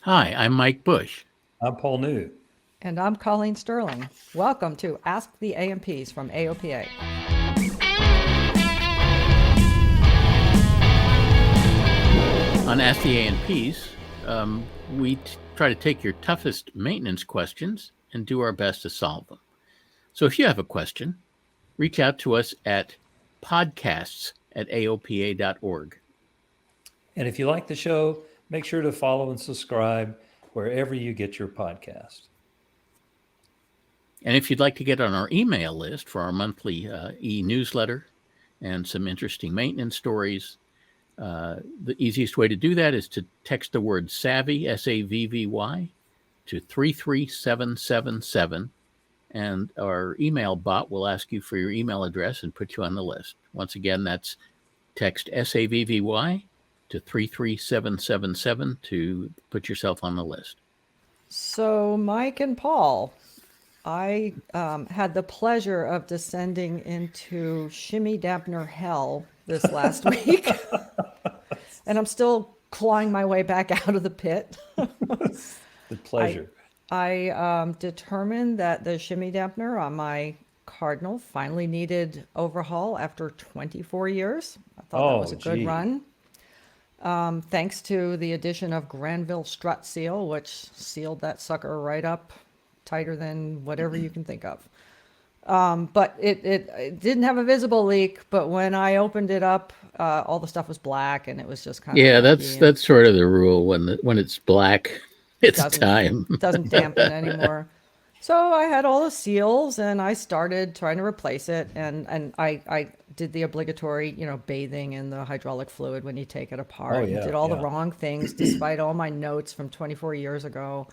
Hi, I'm Mike Busch. I'm Paul New. And I'm Colleen Sterling. Welcome to Ask the A&Ps from AOPA. On Ask the A&Ps, we try to take your toughest maintenance questions and do our best to solve them. So if you have a question, reach out to us at podcasts@aopa.org. And if you like the show, make sure to follow and subscribe wherever you get your podcast. And if you'd like to get on our email list for our monthly e-newsletter and some interesting maintenance stories, the easiest way to do that is to text the word SAVVY, SAVVY, to 33777, and our email bot will ask you for your email address and put you on the list. Once again, that's text SAVVY to 33777 to put yourself on the list. So, Mike and Paul, I had the pleasure of descending into Shimmy dampener hell this last week, and I'm still clawing my way back out of the pit. The pleasure. I determined that the Shimmy dampener on my Cardinal finally needed overhaul after 24 years. I thought that was a good run. Thanks to the addition of Granville strut seal, which sealed that sucker right up tighter than whatever you can think of. But it didn't have a visible leak, but when I opened it up, all the stuff was black and it was just kind of that's sort of the rule. When it's black, it's time. Doesn't dampen anymore. So I had all the seals and I started trying to replace it, and I did the obligatory, bathing in the hydraulic fluid when you take it apart. Did all the wrong things despite all my notes from 24 years ago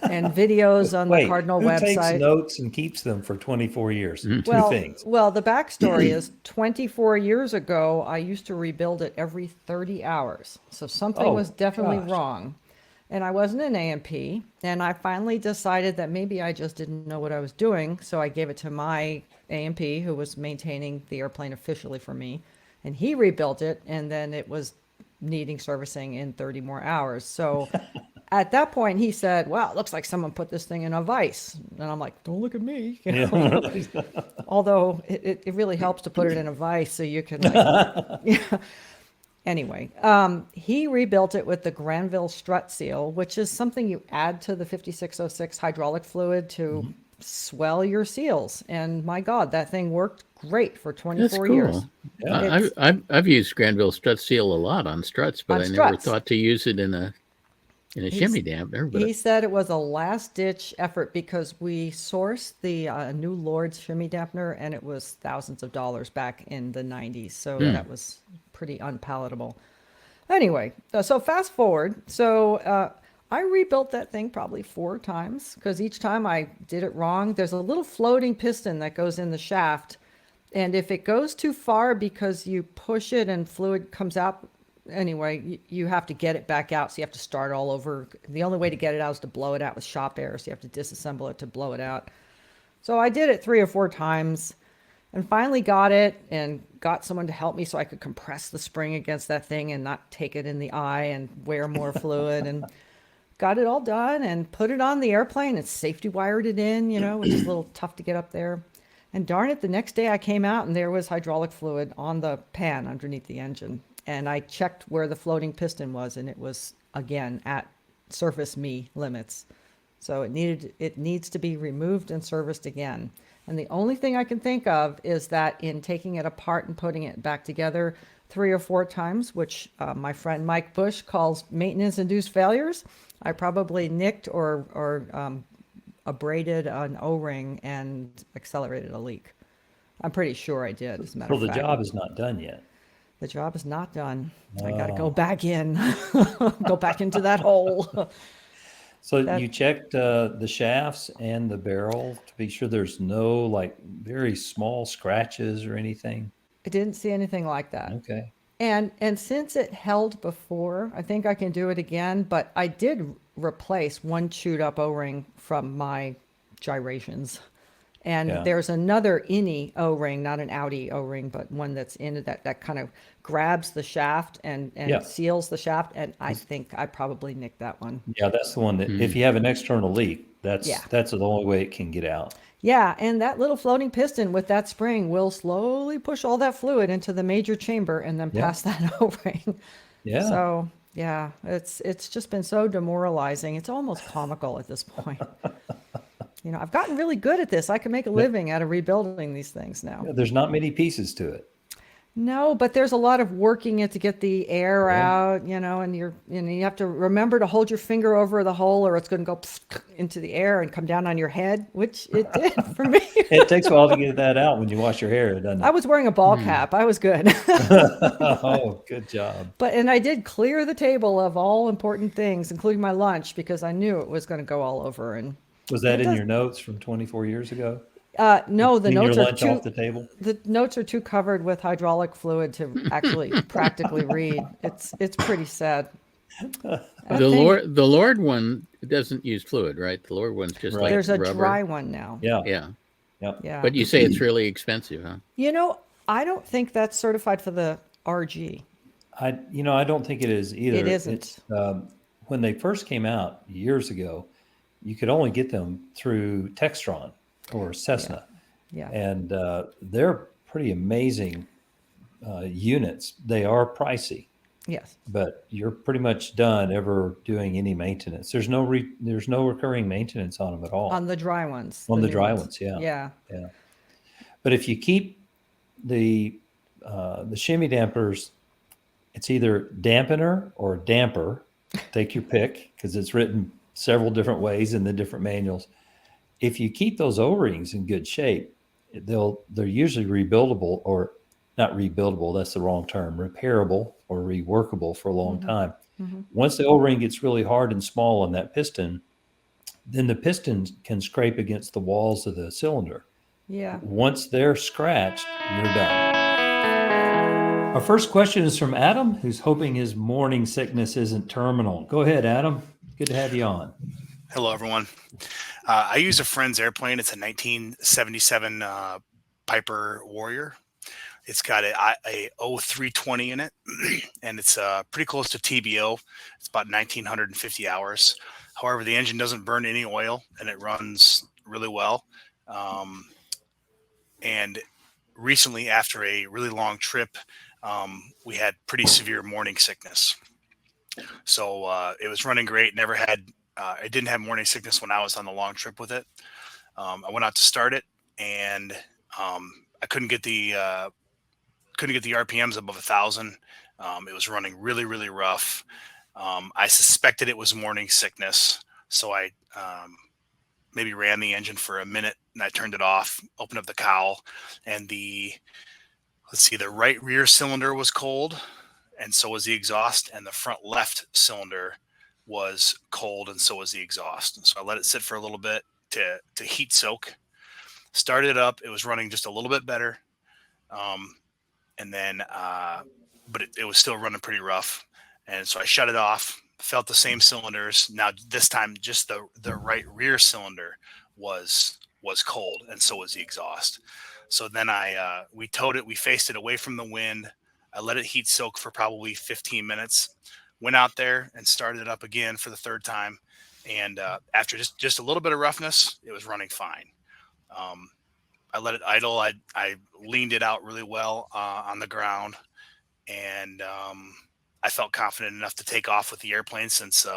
and videos on the Cardinal who website. Takes notes and keeps them for 24 years? Two things. Well, the backstory is 24 years ago, I used to rebuild it every 30 hours. So something was definitely wrong. And I wasn't an A&P, and I finally decided that maybe I just didn't know what I was doing, so I gave it to my A&P, who was maintaining the airplane officially for me, and he rebuilt it, and then it was needing servicing in 30 more hours. So at that point, he said, "Wow, it looks like someone put this thing in a vise." And I'm like, "Don't look at me." Although it really helps to put it in a vise so you can, Anyway, he rebuilt it with the Granville strut seal, which is something you add to the 5606 hydraulic fluid to swell your seals. And my God, that thing worked great for 24 years. Yeah. I've used Granville strut seal a lot on struts, but I never thought to use it in a Shimmy dampener. But he said it was a last-ditch effort because we sourced the new Lord's Shimmy dampener, and it was thousands of dollars back in the 90s. So that was pretty unpalatable. Anyway, so fast forward. So I rebuilt that thing probably 4 times because each time I did it wrong. There's a little floating piston that goes in the shaft, and if it goes too far because you push it and fluid comes out, anyway, you have to get it back out, so you have to start all over. The only way to get it out is to blow it out with shop air, so you have to disassemble it to blow it out. So I did it 3 or 4 times and finally got it and got someone to help me so I could compress the spring against that thing and not take it in the eye and wear more fluid, and got it all done and put it on the airplane and safety wired it in, which is a little tough to get up there. And darn it, the next day I came out and there was hydraulic fluid on the pan underneath the engine. And I checked where the floating piston was, and it was, again, at surface me limits. So it needs to be removed and serviced again. And the only thing I can think of is that in taking it apart and putting it back together 3 or 4 times, which my friend Mike Busch calls maintenance-induced failures, I probably nicked or abraded an O-ring and accelerated a leak. I'm pretty sure I did, as a matter of fact. The job is not done yet. The job is not done. I got to go back in, go back into that hole. So you checked the shafts and the barrel to be sure there's no very small scratches or anything? I didn't see anything like that. Okay. And since it held before, I think I can do it again, but I did replace one chewed up O-ring from my gyrations. And there's another innie O-ring, not an outie O-ring, but one that's in it that kind of grabs the shaft and seals the shaft. And I think I probably nicked that one. Yeah, that's the one that if you have an external leak, that's the only way it can get out. Yeah, and that little floating piston with that spring will slowly push all that fluid into the major chamber and then pass that O-ring. Yeah. So yeah, it's just been so demoralizing. It's almost comical at this point. You know, I've gotten really good at this. I can make a living out of rebuilding these things now. There's not many pieces to it. No, but there's a lot of working it to get the air out, you know, and you have to remember to hold your finger over the hole or it's going to go into the air and come down on your head, which it did for me. It takes a while to get that out when you wash your hair, doesn't it? I was wearing a ball cap. I was good. Oh, good job. And I did clear the table of all important things, including my lunch, because I knew it was going to go all over. And was that in your notes from 24 years ago? No, the notes your are lunch off the table. The notes are too covered with hydraulic fluid to actually practically read. It's pretty sad. The Lord one doesn't use fluid, right? The Lord one's just like there's a rubber. dry one now. Yeah. But you say it's really expensive, huh? You know, I don't think that's certified for the RG. I don't think it is either. It isn't. When they first came out years ago, you could only get them through Textron or Cessna. Yeah. And they're pretty amazing units. They are pricey. Yes. But you're pretty much done ever doing any maintenance. There's no recurring maintenance on them at all. On the dry ones. On the dry ones, yeah. Yeah. But if you keep the shimmy dampers, it's either dampener or damper. Take your pick, because it's written several different ways in the different manuals. If you keep those O-rings in good shape, they're usually rebuildable, or not rebuildable, that's the wrong term, repairable or reworkable for a long time. Mm-hmm. Once the O-ring gets really hard and small on that piston, then the piston can scrape against the walls of the cylinder. Yeah. Once they're scratched, you're done. Our first question is from Adam, who's hoping his morning sickness isn't terminal. Go ahead, Adam. Good to have you on. Hello, everyone. I use a friend's airplane. It's a 1977 Piper Warrior. It's got a 0320 in it, and it's pretty close to TBO. It's about 1,950 hours. However, the engine doesn't burn any oil, and it runs really well. And recently, after a really long trip, we had pretty severe morning sickness. So it was running great. I didn't have morning sickness when I was on the long trip with it. I went out to start it, and I couldn't get the RPMs above 1,000. It was running really, really rough. I suspected it was morning sickness, so I maybe ran the engine for a minute, and I turned it off, opened up the cowl, and the right rear cylinder was cold, and so was the exhaust, and the front left cylinder was cold, and so was the exhaust. And so I let it sit for a little bit to heat soak. Started it up. It was running just a little bit better. And then, but it was still running pretty rough. And so I shut it off, felt the same cylinders. Now this time, just the right rear cylinder was cold, and so was the exhaust. So then we towed it, we faced it away from the wind. I let it heat soak for probably 15 minutes, went out there and started it up again for the third time. And after just a little bit of roughness, it was running fine. I let it idle. I leaned it out really well on the ground, and I felt confident enough to take off with the airplane, since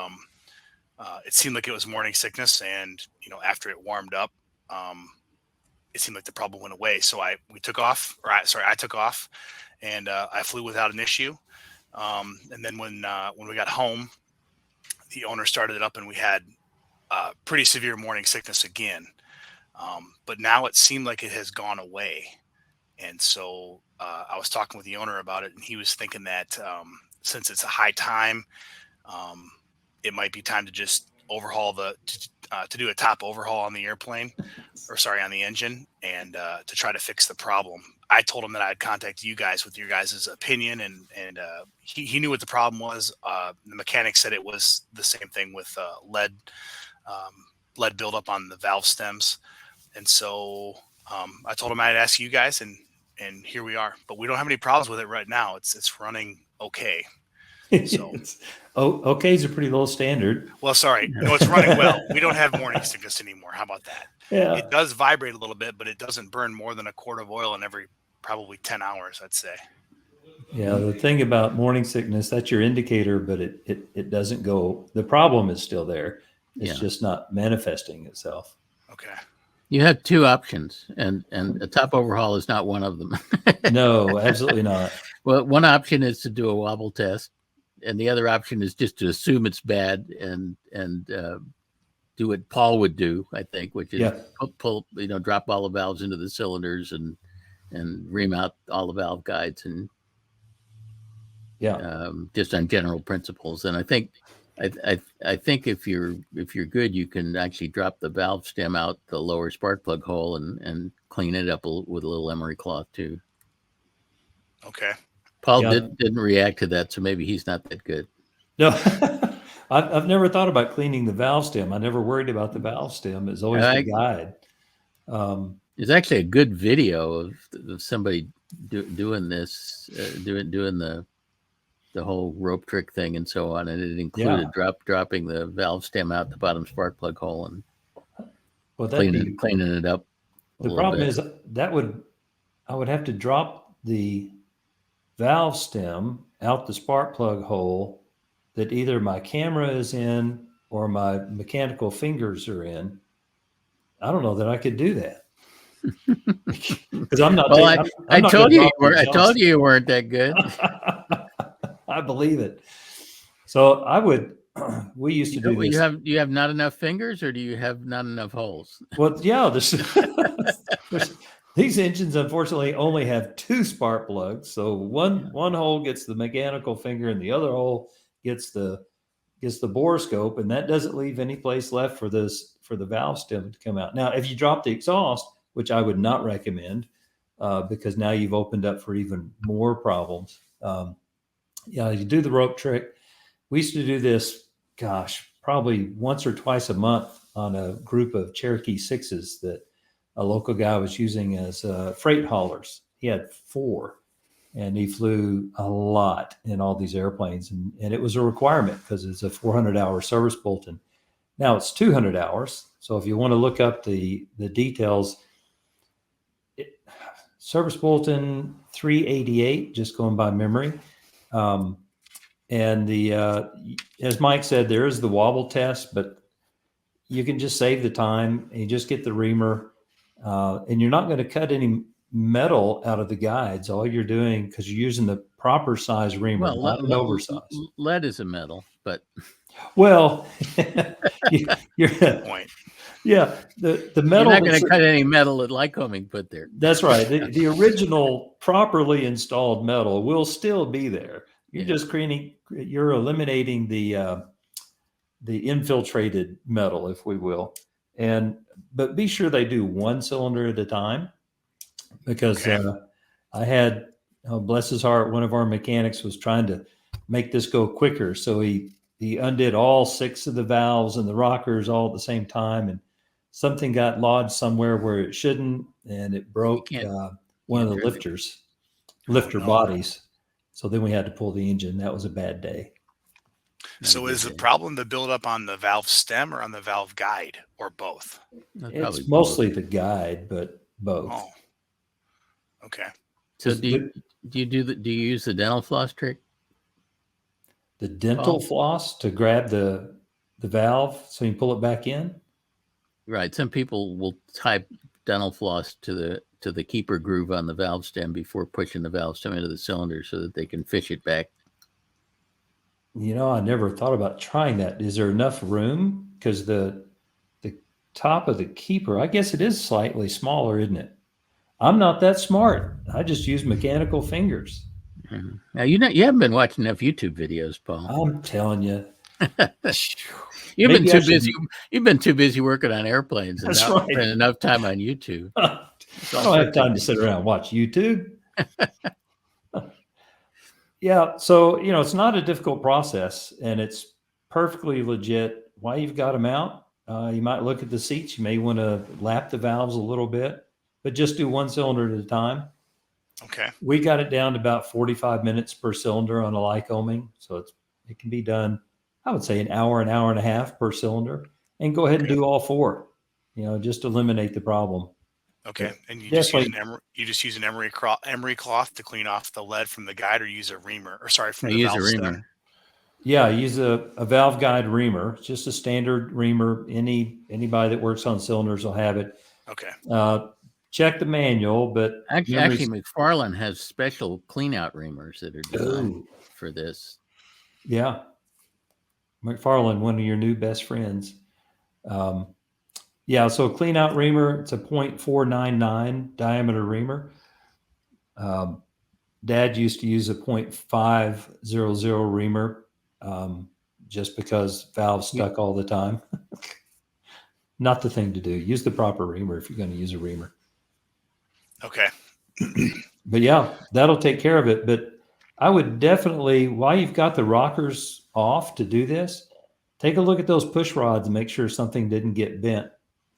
it seemed like it was morning sickness. And after it warmed up, it seemed like the problem went away. So I took off, and I flew without an issue. And then when we got home, the owner started it up, and we had pretty severe morning sickness again. But now it seemed like it has gone away. And so I was talking with the owner about it, and he was thinking that since it's a high time, it might be time to just overhaul to do a top overhaul on the airplane, on the engine, and to try to fix the problem. I told him that I'd contact you guys with your guys' opinion, and he knew what the problem was. The mechanic said it was the same thing with lead buildup on the valve stems. And so I told him I'd ask you guys, and here we are. But we don't have any problems with it right now. It's running okay. So okay is a pretty low standard. well, sorry, no, it's running well. We don't have morning sickness anymore. How about that? Yeah. It does vibrate a little bit, but it doesn't burn more than a quart of oil in every probably 10 hours, I'd say. Yeah, the thing about morning sickness, that's your indicator, but it doesn't go. The problem is still there. It's just not manifesting itself. Okay. You have two options, and a top overhaul is not one of them. No, absolutely not. Well, one option is to do a wobble test, and the other option is just to assume it's bad and do what Paul would do, I think, which is pull drop all the valves into the cylinders and ream out all the valve guides and just on general principles. And I think if you're good, you can actually drop the valve stem out the lower spark plug hole and clean it up with a little emery cloth too. Okay. Paul didn't react to that, so maybe he's not that good. No, I've never thought about cleaning the valve stem. I never worried about the valve stem. It's always the guide. There's actually a good video of somebody doing this, doing the whole rope trick thing and so on, and it included dropping the valve stem out the bottom spark plug hole and cleaning it up. The problem is I would have to drop the valve stem out the spark plug hole that either my camera is in or my mechanical fingers are in. I don't know that I could do that. Because I'm not. Well, I told you you weren't that good. I believe it. So we used to do this. You have not enough fingers, or do you have not enough holes? Well, yeah, these engines unfortunately only have two spark plugs. So one hole gets the mechanical finger and the other hole gets the borescope, and that doesn't leave any place left for the valve stem to come out. Now, if you drop the exhaust, which I would not recommend, because now you've opened up for even more problems. You do the rope trick. We used to do this, probably once or twice a month on a group of Cherokee 6s that a local guy was using as freight haulers. He had 4, and he flew a lot in all these airplanes. And it was a requirement because it's a 400-hour service bulletin. Now it's 200 hours. So if you want to look up the details, service bulletin 388, just going by memory. And as Mike said, there is the wobble test, but you can just save the time and you just get the reamer, and you're not going to cut any metal out of the guides. All you're doing, because you're using the proper size reamer, not an oversized. Lead is a metal, but well, you're point. Yeah, the metal. You're not going to cut any metal that Lycoming put there. That's right. The original properly installed metal will still be there. You're eliminating the infiltrated metal, if we will, but be sure they do one cylinder at a time, because I had, bless his heart, one of our mechanics was trying to make this go quicker, so he undid all 6 of the valves and the rockers all at the same time, and something got lodged somewhere where it shouldn't, and it broke one of the lifter bodies. So then we had to pull the engine. That was a bad day. So is the problem the buildup on the valve stem or on the valve guide, or both? It's mostly the guide, but both. Oh, okay. So do you use the dental floss trick? The dental floss to grab the valve so you can pull it back in? Right. Some people will tie dental floss to the keeper groove on the valve stem before pushing the valve stem into the cylinder so that they can fish it back. I never thought about trying that. Is there enough room? Because the top of the keeper, I guess it is slightly smaller, isn't it? I'm not that smart. I just use mechanical fingers. Mm-hmm. Now you haven't been watching enough YouTube videos, Paul. I'm telling you. You've been too busy working on airplanes and not spending enough time on YouTube. I don't have time to sit around and watch YouTube. Yeah, so it's not a difficult process, and it's perfectly legit. Why you've got them out? You might look at the seats. You may want to lap the valves a little bit, but just do one cylinder at a time. Okay. We got it down to about 45 minutes per cylinder on a Lycoming. So it can be done, I would say, an hour and a half per cylinder, and go ahead and Okay. do all four, just eliminate the problem. Okay. But And you definitely- just use an emery cloth to clean off the lead from the guide, or use a reamer, or sorry, from I the use a valve reamer. stem? Yeah, use a valve guide reamer. It's just a standard reamer. Anybody that works on cylinders will have it. Okay. Check the manual, but Actually, McFarland has special cleanout reamers that are designed for this. yeah, McFarland, one of your new best friends. Yeah, so a clean out reamer, it's a 0.499 diameter reamer. Dad used to use a 0.500 reamer just because valves stuck all the time. Not the thing to do. Use the proper reamer if you're going to use a reamer. Okay. But yeah, that'll take care of it. But I would definitely, while you've got the rockers off to do this, take a look at those push rods and make sure something didn't get bent.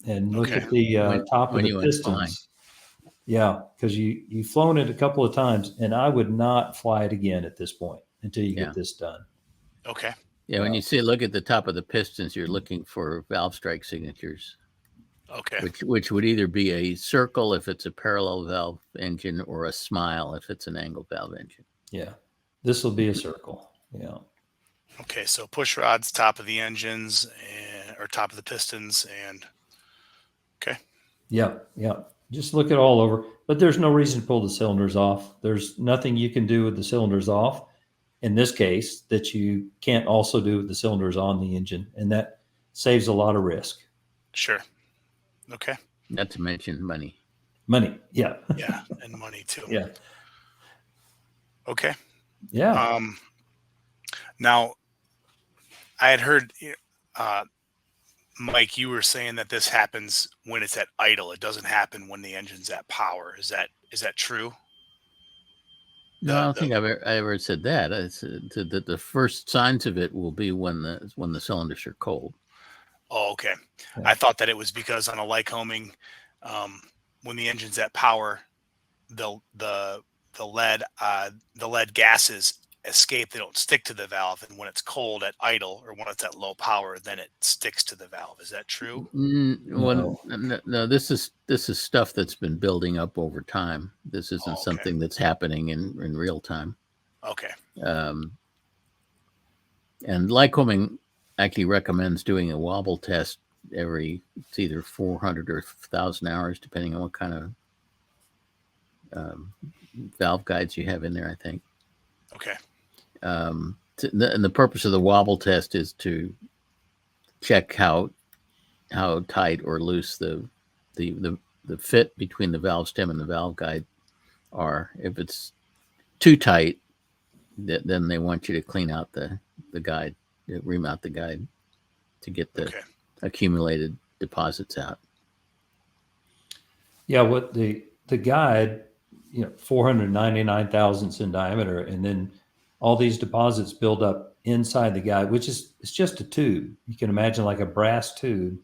And look Okay. at the top of when the you went flying. pistons. Yeah, because you've flown it a couple of times, and I would not fly it again at this point until you get this done. Okay. Yeah, when you look at the top of the pistons, you're looking for valve strike signatures. Okay. Which would either be a circle if it's a parallel valve engine, or a smile if it's an angled valve engine. Yeah, this will be a circle. Yeah. Okay. So push rods, top of the engines, or top of the pistons, and okay. Yeah. Just look it all over. But there's no reason to pull the cylinders off. There's nothing you can do with the cylinders off in this case that you can't also do with the cylinders on the engine, and that saves a lot of risk. Sure. Okay. Not to mention money. Money. Yeah. Yeah, and money too. Yeah. Okay. Yeah. Now, I had heard, Mike, you were saying that this happens when it's at idle. It doesn't happen when the engine's at power. Is that true? No, I don't think I ever said that. I said that the first signs of it will be when the cylinders are cold. Oh, okay. Yeah. I thought that it was because on a Lycoming, when the engine's at power, the lead gases escape. They don't stick to the valve, and when it's cold at idle, or when it's at low power, then it sticks to the valve. Is that true? No, this is stuff that's been building up over time. This isn't okay. something that's happening in real time. Okay. And Lycoming actually recommends doing a wobble test it's either 400 or 1,000 hours, depending on what kind of valve guides you have in there, I think. Okay. And the purpose of the wobble test is to check how tight or loose the fit between the valve stem and the valve guide are. If it's too tight, then they want you to clean out the guide, remount the guide to get the accumulated deposits out. Yeah. What the guide, 499 thousandths in diameter, and then all these deposits build up inside the guide, which it's just a tube. You can imagine like a brass tube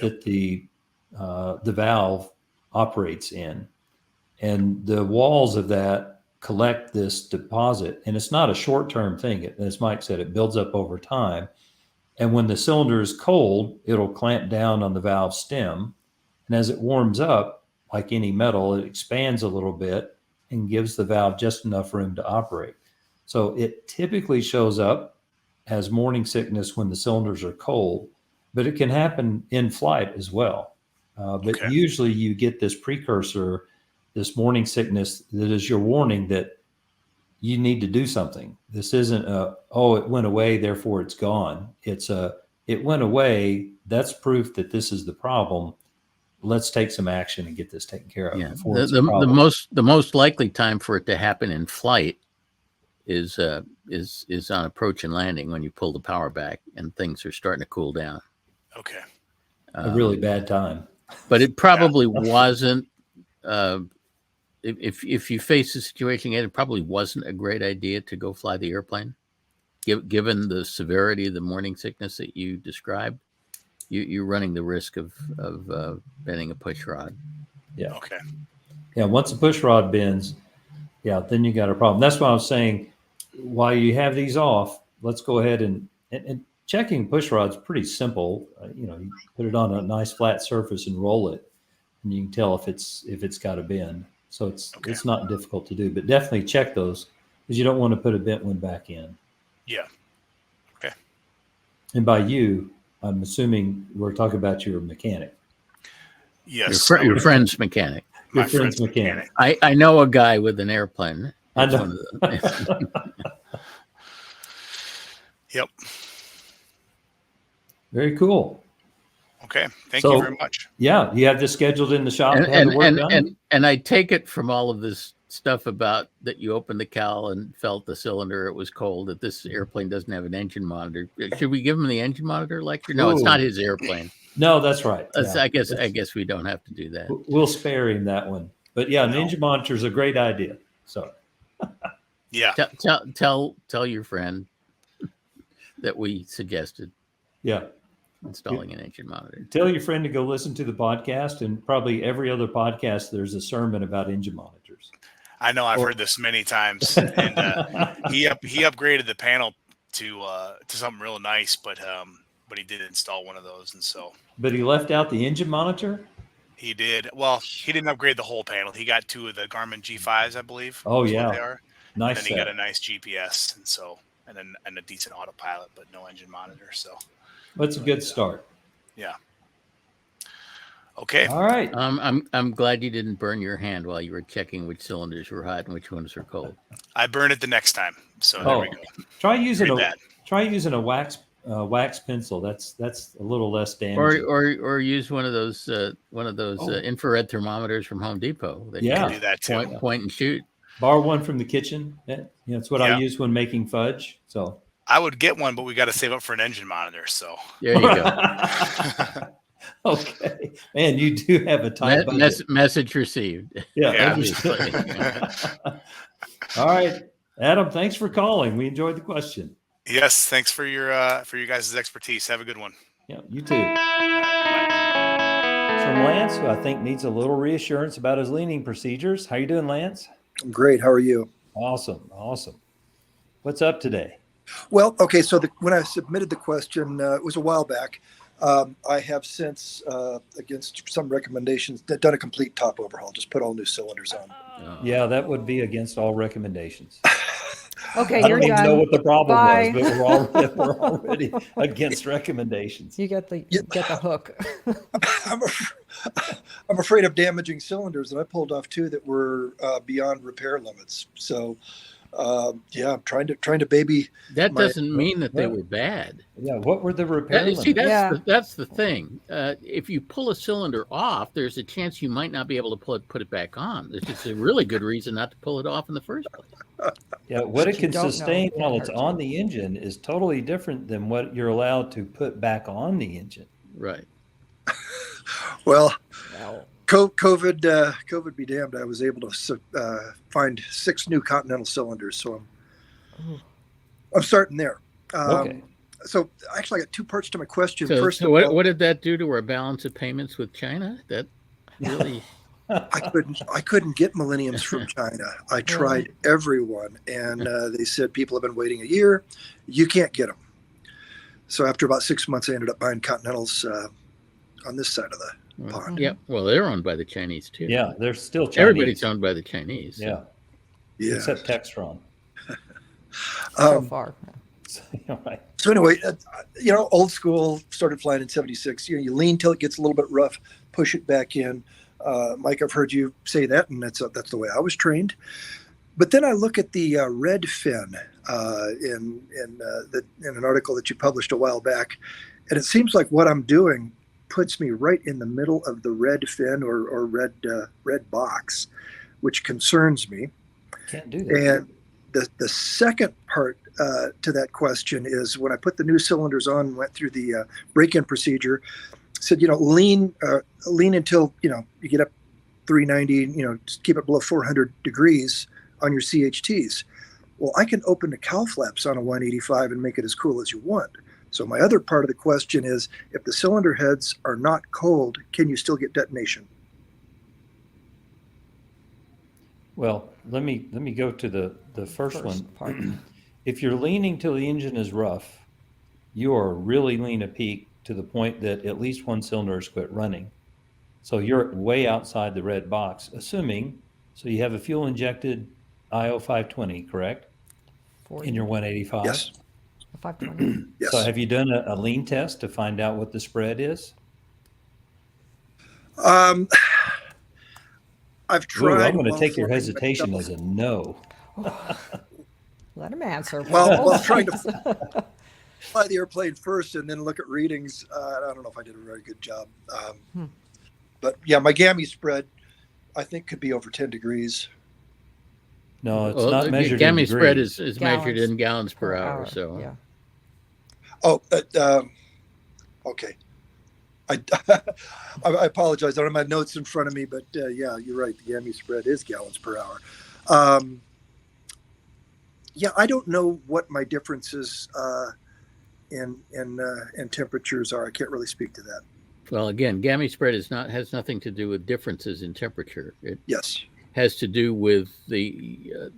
that the valve operates in, and the walls of that collect this deposit. And it's not a short-term thing. As Mike said, it builds up over time. And when the cylinder is cold, it'll clamp down on the valve stem. And as it warms up, like any metal, it expands a little bit and gives the valve just enough room to operate. So it typically shows up as morning sickness when the cylinders are cold, but it can happen in flight as well. But usually you get this precursor, this morning sickness, that is your warning that you need to do something. This isn't it went away, therefore it's gone. It's it went away. That's proof that this is the problem. Let's take some action and get this taken care of. Yeah. Before it's a problem. The most likely time for it to happen in flight is on approach and landing, when you pull the power back and things are starting to cool down. Okay. A really bad time. But it probably wasn't. If you face a situation again, it probably wasn't a great idea to go fly the airplane, given the severity of the morning sickness that you described. you're running the risk of bending a push rod. Yeah. Okay. Yeah. Once the push rod bends, yeah, then you got a problem. That's why I was saying, while you have these off, let's go ahead and checking push rod's pretty simple. You put it on a nice flat surface and roll it, and you can tell if it's got a bend. So it's not difficult to do, but definitely check those because you don't want to put a bent one back in. Yeah. Okay. And by you, I'm assuming we're talking about your mechanic. Yes. Your friend's mechanic. My Your friend's mechanic. I know a guy with an airplane. I It's know. one of the- Yep. Very cool. Okay. Thank So- you very much. Yeah, you have this scheduled in the shop to have the work done? and I take it from all of this stuff about that you opened the cowl and felt the cylinder, it was cold, that this airplane doesn't have an engine monitor. Should we give him the engine monitor lecture? No, it's Ooh. not his airplane. No, that's right. Yeah. I guess we don't have to do that. We'll spare him that one. But yeah, No. Ninja Monitor is a great idea. So Yeah. Tell your friend that we suggested yeah, installing an engine monitor. tell your friend to go listen to the podcast, and probably every other podcast there's a sermon about engine monitors. I know I've heard this many times, and he upgraded the panel to something real nice, but he did install one of those, and so But he left out the engine monitor. he did. Well, he didn't upgrade the whole panel. He got 2 of the Garmin G5s, I believe. Oh, is what yeah. they are. Nice. And then he got set. a nice GPS, and a decent autopilot, but no engine monitor. So That's a good start. yeah. Okay. All right. I'm glad you didn't burn your hand while you were checking which cylinders were hot and which ones were cold. I burn it the next time. So there we go. Try using Pretty bad. a wax pencil. That's a little less damaging. Or use one of those infrared thermometers from Home Depot. That you Yeah. can Do that too. point and shoot. Borrow one from the kitchen. It's what I Yeah. use when making fudge. So I would get one, but we got to save up for an engine monitor. So There you go. Okay, man, you do have a tight budget. Message received. Yeah, Yeah. understood. All right, Adam, thanks for calling. We enjoyed the question. yes, thanks for your guys' expertise. Have a good one. Yeah, you too. All right, bye. It's from Lance, who I think needs a little reassurance about his leaning procedures. How you doing, Lance? I'm great. How are you? Awesome. What's up today? Well, okay. So when I submitted the question, it was a while back. I have since, against some recommendations, done a complete top overhaul. Just put all new cylinders on. Yeah, that would be against all recommendations. Okay, I you're don't even done. know what the problem Bye. was, but we're already against recommendations. You get the hook. I'm afraid of damaging cylinders, and I pulled off 2 that were beyond repair limits. So, I'm trying to baby. That My- doesn't mean that they were bad. Yeah, what were the repair limits? See, Yeah. that's the thing. If you pull a cylinder off, there's a chance you might not be able to put it back on. There's just a really good reason not to pull it off in the first place. Yeah, what it you can don't know sustain can while it's hurt on you. the engine is totally different than what you're allowed to put back on the engine. Right. Well, Well, COVID be damned. I was able to find 6 new Continental cylinders, so I'm starting there. Okay. So actually, I got 2 parts to my question. So, First so of all, what did that do to our balance of payments with China? That really. I couldn't get millenniums from China. I tried everyone, and they said people have been waiting a year. You can't get them. So after about 6 months, I ended up buying Continentals on this side of the pond. Yeah. Well, they're owned by the Chinese too. Yeah, they're still Chinese. Everybody's owned by the Chinese. Yeah, Yeah. except Textron. so far. All right. So anyway, old school, started flying in 76. You lean till it gets a little bit rough, push it back in. Mike, I've heard you say that, and that's the way I was trained. But then I look at the red fin in an article that you published a while back, and it seems like what I'm doing puts me right in the middle of the red fin or red box, which concerns me. Can't do that. And the second part to that question is when I put the new cylinders on, went through the break-in procedure, said, lean until, you get up 390, just keep it below 400 degrees on your CHTs. Well, I can open the cowl flaps on a 185 and make it as cool as you want. So my other part of the question is, if the cylinder heads are not cold, can you still get detonation? Well, let me go to the first one. part. If you're leaning till the engine is rough, you are really lean a peak to the point that at least one cylinder has quit running. So you're way outside the red box, assuming, so you have a fuel injected IO 520, correct? 40, In your 185? Yes. 520. Yes. So have you done a lean test to find out what the spread is? I've Ooh, tried. I'm going to while take your flying hesitation myself. as a no. Let him answer. Well, trying to fly the airplane first and then look at readings. I don't know if I did a very good job. But yeah, my gammy spread, I think, could be over 10 degrees. No, it's Well, not the measured in gammy spread degrees. is measured Gallons in gallons per hour. So Yeah. Oh, okay. I apologize. I don't have my notes in front of me, but yeah, you're right. The gammy spread is gallons per hour. Yeah, I don't know what my differences in temperatures are. I can't really speak to that. well, again, gammy spread has nothing to do with differences in temperature. It Yes. has to do with the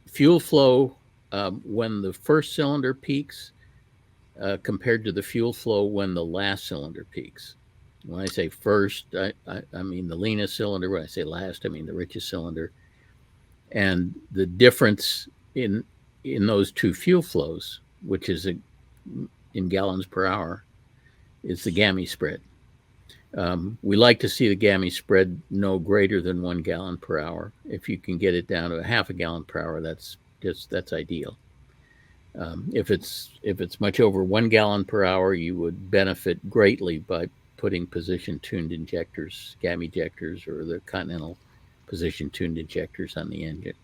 fuel flow when the first cylinder peaks compared to the fuel flow when the last cylinder peaks. When I say first, I mean the leanest cylinder. When I say last, I mean the richest cylinder. And the difference in those two fuel flows, which is in gallons per hour, is the gammy spread. We like to see the gammy spread no greater than 1 gallon per hour. If you can get it down to a half a gallon per hour, that's ideal. If it's much over 1 gallon per hour, you would benefit greatly by putting position tuned injectors, gammy injectors, or the Continental position tuned injectors on the engine.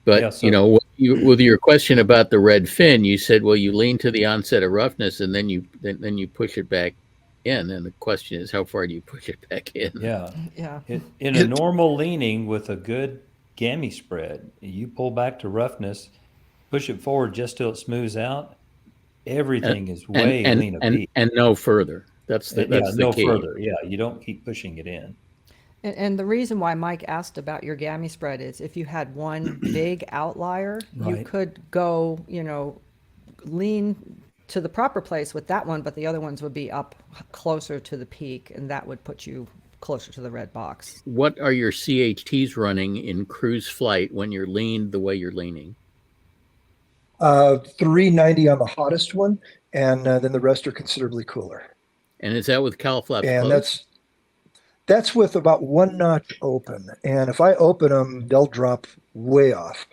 But Yeah, so- with your question about the red fin, you said, well, you lean to the onset of roughness and then you push it back in, and the question is, how far do you push it back in? Yeah. Yeah. In a normal leaning with a good gammy spread, you pull back to roughness, push it forward just till it smooths out. Everything is way lean a peak. And no further. That's the no key. further. Yeah, you don't keep pushing it in. And the reason why Mike asked about your gammy spread is if you had one big outlier, you Right. could go, lean to the proper place with that one, but the other ones would be up closer to the peak, and that would put you closer to the red box. What are your CHTs running in cruise flight when you're leaned the way you're leaning? 390 on the hottest one, and then the rest are considerably cooler. And is that with cowl flaps And closed? that's with about 1 notch open. And if I open them, they'll drop way off.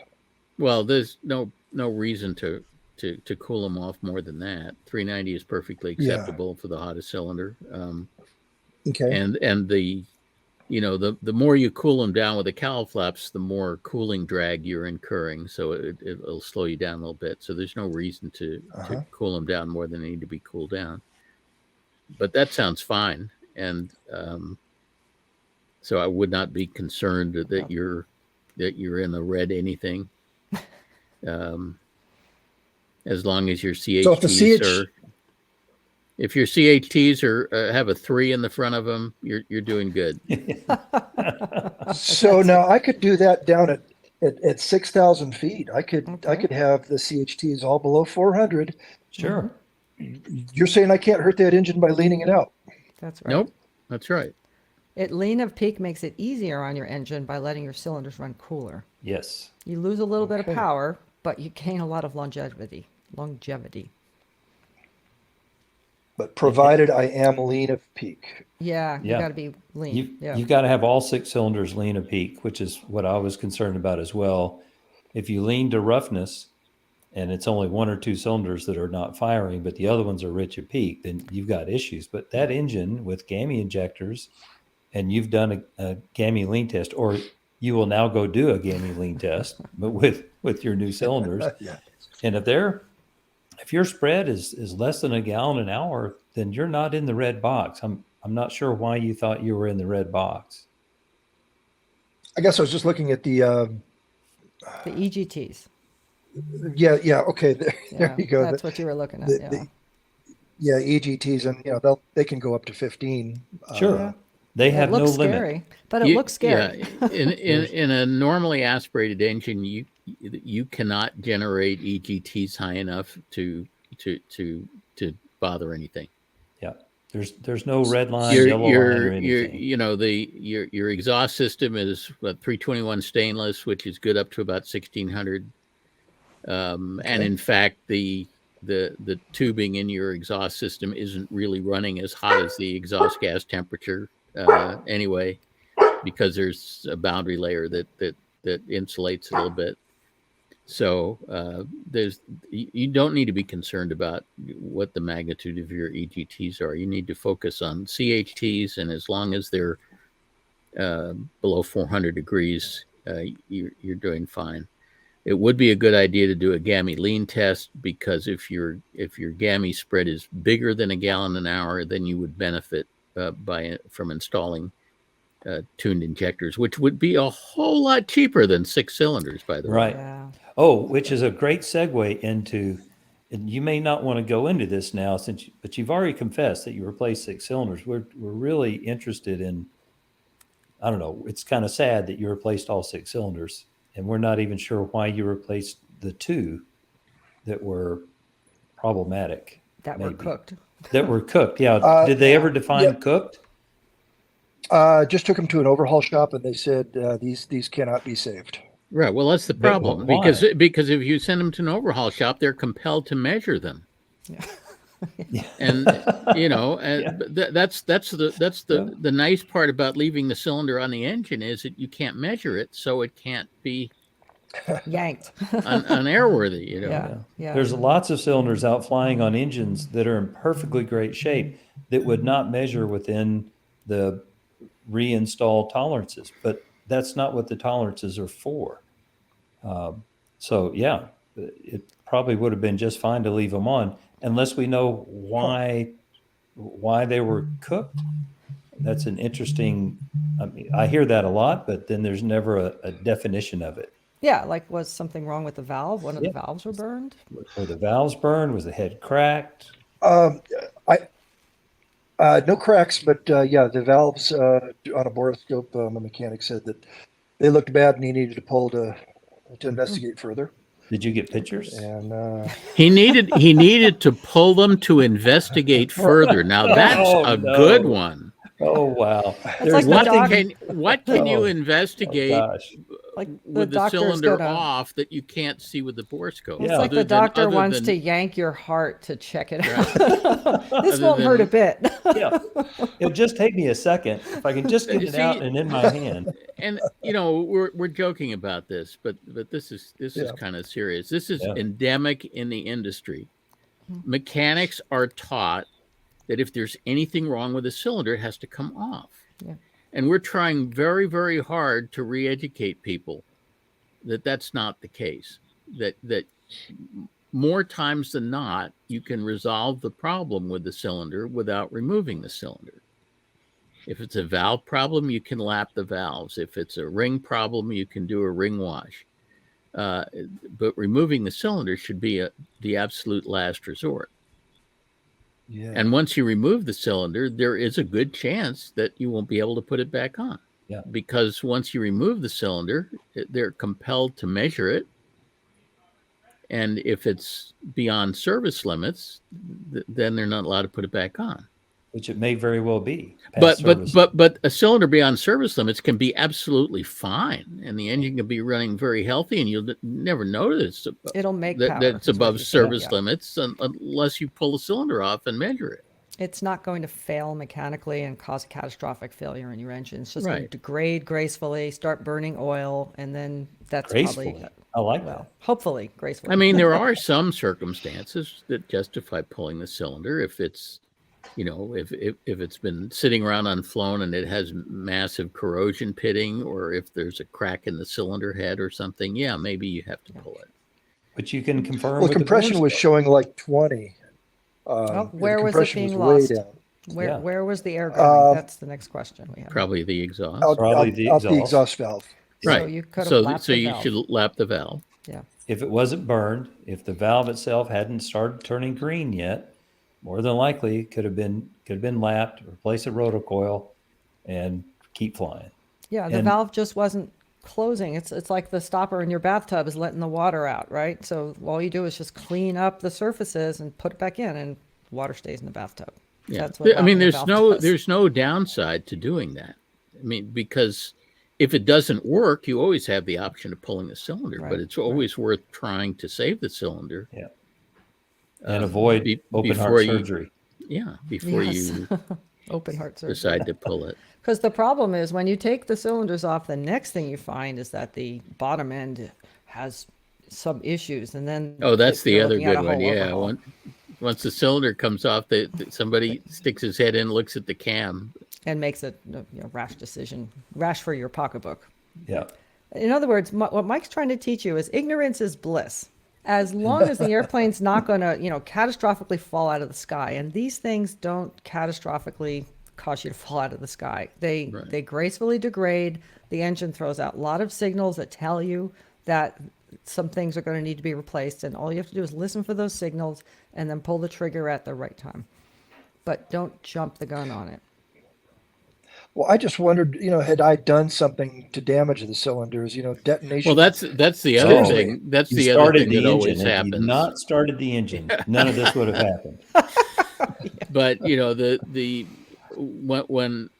Well, there's no reason to cool them off more than that. 390 is perfectly acceptable for the hottest cylinder. Okay. And the more you cool them down with the cowl flaps, the more cooling drag you're incurring. So it'll slow you down a little bit. So there's no reason to cool them down more than they need to be cooled down. But that sounds fine. And so I would not be concerned that you're in the red anything. As long as your CHTs if your CHTs have a 3 in the front of them, you're doing good. So now I could do that down at 6,000 feet. I could have the CHTs all below 400. Sure. You're saying I can't hurt that engine by leaning it out? That's right. Nope, that's right. Lean of peak makes it easier on your engine by letting your cylinders run cooler. Yes. You lose a little bit of power, but you gain a lot of longevity. But provided I am lean of peak. Yeah, you got to be lean. You've got to have all 6 cylinders lean a peak, which is what I was concerned about as well. If you lean to roughness and it's only 1 or 2 cylinders that are not firing, but the other ones are rich at peak, then you've got issues. But that engine with gammy injectors, and you've done a gammy lean test, or you will now go do a gammy lean test, but with your new cylinders. Yeah. And if your spread is less than a gallon an hour, then you're not in the red box. I'm not sure why you thought you were in the red box. I guess I was just looking at the The EGTs. Yeah. Okay. There Yeah, you go. that's what you were looking at. the- Yeah. the- Yeah, EGTs, and they can go up to 15. Sure. Yeah. They It have no looks limit. scary, but it looks scary. Yeah, in a normally aspirated engine, you cannot generate EGTs high enough to bother anything. Yeah. There's no red line, Your yellow line, or your anything. your exhaust system is what, 321 stainless, which is good up to about 1600. And in fact, the tubing in your exhaust system isn't really running as hot as the exhaust gas temperature anyway, because there's a boundary layer that insulates it a little bit. So you don't need to be concerned about what the magnitude of your EGTs are. You need to focus on CHTs, and as long as they're below 400 degrees, you're doing fine. It would be a good idea to do a GAMI lean test, because if your GAMI spread is bigger than a gallon an hour, then you would benefit from installing tuned injectors, which would be a whole lot cheaper than 6 cylinders, by the way. Right. Yeah. Oh, which is a great segue into, and you may not want to go into this now, but you've already confessed that you replaced 6 cylinders. We're really interested in, I don't know, it's kind of sad that you replaced all 6 cylinders, and we're not even sure why you replaced the 2 that were problematic. That were maybe. cooked. That were cooked. Yeah. Did they ever define yeah. cooked? Just took them to an overhaul shop, and they said these cannot be saved. Right. Well, that's the But problem, why? because if you send them to an overhaul shop, they're compelled to measure them. Yeah. And that's the nice part about leaving the cylinder on the engine, is that you can't measure it, so it can't be Yanked. unairworthy. Yeah. Yeah. There's lots of cylinders out flying on engines that are in perfectly great shape that would not measure within the reinstalled tolerances, but that's not what the tolerances are for. So yeah, it probably would have been just fine to leave them on, unless we know why they were cooked. That's an interesting, I mean, I hear that a lot, but then there's never a definition of it. Yeah, like was something wrong with the valve? One of the valves were burned? Were the valves burned? Was the head cracked? No cracks, but yeah, the valves on a borescope, the mechanic said that they looked bad, and he needed to pull to investigate further. Did you get pictures? And He needed to pull them to investigate further. Now that's a good one. Oh wow! It's like the What can you Oh, investigate gosh. Like with the doctor's cylinder gonna- off that you can't see with the borescope? It's Yeah. like the doctor wants to yank your heart to check it out. This Other won't hurt a than- bit. Yeah, it'll just take me a second if I can just get You it out see- and in my hand. And we're joking about this, but this is kind of serious. This is Yeah. endemic in the industry. Mechanics are taught that if there's anything wrong with a cylinder, it has to come off. Yeah. And we're trying very, very hard to re-educate people that that's not the case. That more times than not, you can resolve the problem with the cylinder without removing the cylinder. If it's a valve problem, you can lap the valves. If it's a ring problem, you can do a ring wash. But removing the cylinder should be the absolute last resort. yeah, And once you remove the cylinder, there is a good chance that you won't be able to put it back on. Yeah. Because once you remove the cylinder, they're compelled to measure it. And if it's beyond service limits, then they're not allowed to put it back on. Which it may very well be. But a cylinder beyond service limits can be absolutely fine, and the engine can be running very healthy, and you'll never notice It'll make that power. it's is what above you said, service yeah. limits unless you pull the cylinder off and measure it. It's not going to fail mechanically and cause a catastrophic failure in your engine. It's just going to Right. degrade gracefully, start burning oil, and then that's gracefully. probably, I like well, that. hopefully gracefully. I mean, there are some circumstances that justify pulling the cylinder if it's, if it's been sitting around unflown and it has massive corrosion pitting, or if there's a crack in the cylinder head or something. Yeah, maybe you have to pull it. But you can confirm. well, with compression the was showing like 20. Oh, The where was it compression being way lost? down. Yeah. Where was the air going? That's the next question we have. Probably the exhaust. Out, Probably out- the out the exhaust. exhaust valve. So Right. you could have So lapped the you valve. should lap the valve. Yeah. if it wasn't burned, if the valve itself hadn't started turning green yet, more than likely it could have been lapped, replace a rotocoil, and keep flying. Yeah, the And- valve just wasn't closing. It's like the stopper in your bathtub is letting the water out, right? So all you do is just clean up the surfaces and put it back in, and water stays in the bathtub. Yeah. That's what I mean, lapping the valve does. there's no downside to doing that. I mean, because if it doesn't work, you always have the option of pulling the cylinder, Right, but it's always worth trying to save the cylinder. Yeah. And avoid open heart surgery. Before Yes. you Open heart surgery. decide to pull it. Because the problem is when you take the cylinders off, the next thing you find is that the bottom end has some issues, and then Oh, that's the you're other looking at good a one. whole Yeah. overhaul. Once the cylinder comes off, somebody sticks his head in, looks at the cam. And makes a rash decision, rash for your pocketbook. Yeah. In other words, what Mike's trying to teach you is ignorance is bliss. As long as the airplane's not going to, catastrophically fall out of the sky, and these things don't catastrophically cause you to fall out of the sky. They gracefully degrade. The engine throws out a lot of signals that tell you that some things are going to need to be replaced, and all you have to do is listen for those signals and then pull the trigger at the right time. But don't jump the gun on it. Well, I just wondered, had I done something to damage the cylinders, detonation? Well, that's the other So, thing. That's You the other started thing the that always engine. If you'd happens. not started the engine, none of this would have happened. But when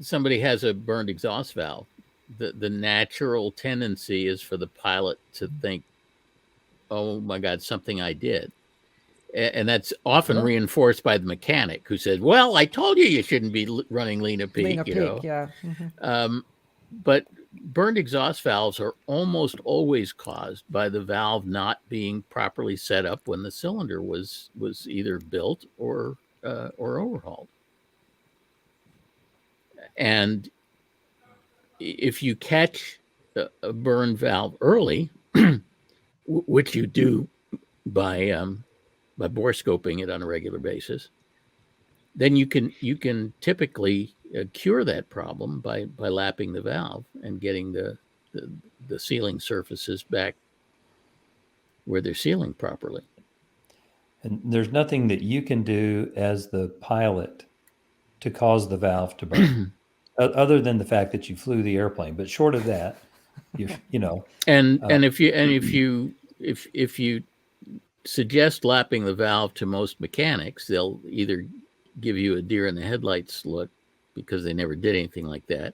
somebody has a burned exhaust valve, the natural tendency is for the pilot to think, "Oh my God, something I did," and that's often reinforced by the mechanic who says, "Well, I told you you shouldn't be running Lena Peak." Lena Peak, yeah. Mhm. But burned exhaust valves are almost always caused by the valve not being properly set up when the cylinder was either built or overhauled. And if you catch a burn valve early, which you do by borescoping it on a regular basis, then you can typically cure that problem by lapping the valve and getting the sealing surfaces back where they're sealing properly. And there's nothing that you can do as the pilot to cause the valve to burn, other than the fact that you flew the airplane. But short of that, And if you suggest lapping the valve to most mechanics, they'll either give you a deer in the headlights look because they never did anything like that,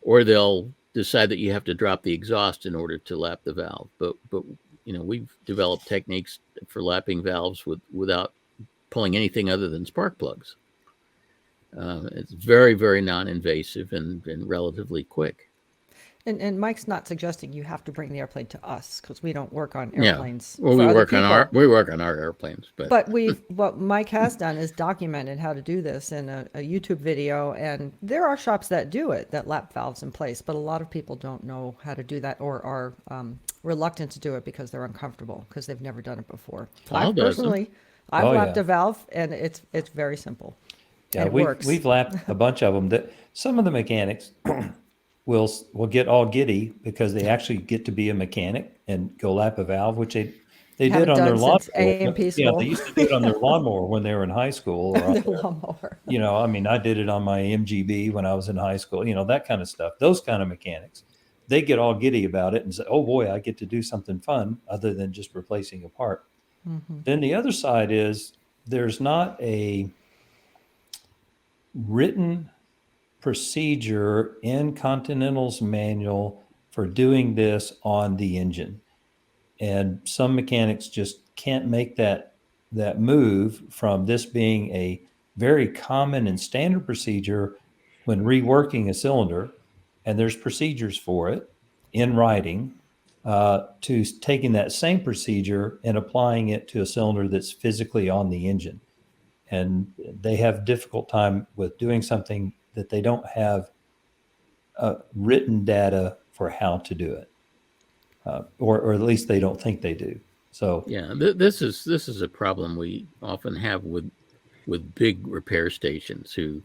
or they'll decide that you have to drop the exhaust in order to lap the valve. But we've developed techniques for lapping valves without pulling anything other than spark plugs. It's very, very non-invasive and relatively quick. And Mike's not suggesting you have to bring the airplane to us because we don't work on airplanes. Well, for we other work people. on our airplanes, but What Mike has done is documented how to do this in a YouTube video, and there are shops that do it, that lap valves in place, but a lot of people don't know how to do that or are reluctant to do it because they're uncomfortable because they've never done it before. Paul does them. I've Oh, lapped yeah. a valve, and it's very simple. Yeah, and it works. we've lapped a bunch of them. That some of the mechanics will get all giddy because they actually get to be a mechanic and go lap a valve, which they Haven't did on their done lawnmower. since A&P Yeah, school. they used to do it on their lawnmower when they were in high school. Or The lawnmower. I mean, I did it on my MGB when I was in high school. That kind of stuff. Those kind of mechanics, they get all giddy about it and say, "Oh boy, I get to do something fun other than just replacing a part." Mm-hmm. Then the other side is there's not a written procedure in Continental's manual for doing this on the engine. And some mechanics just can't make that move from this being a very common and standard procedure when reworking a cylinder, and there's procedures for it in writing, to taking that same procedure and applying it to a cylinder that's physically on the engine. And they have difficult time with doing something that they don't have written data for how to do it, or at least they don't think they do. So yeah, this is a problem we often have with big repair stations who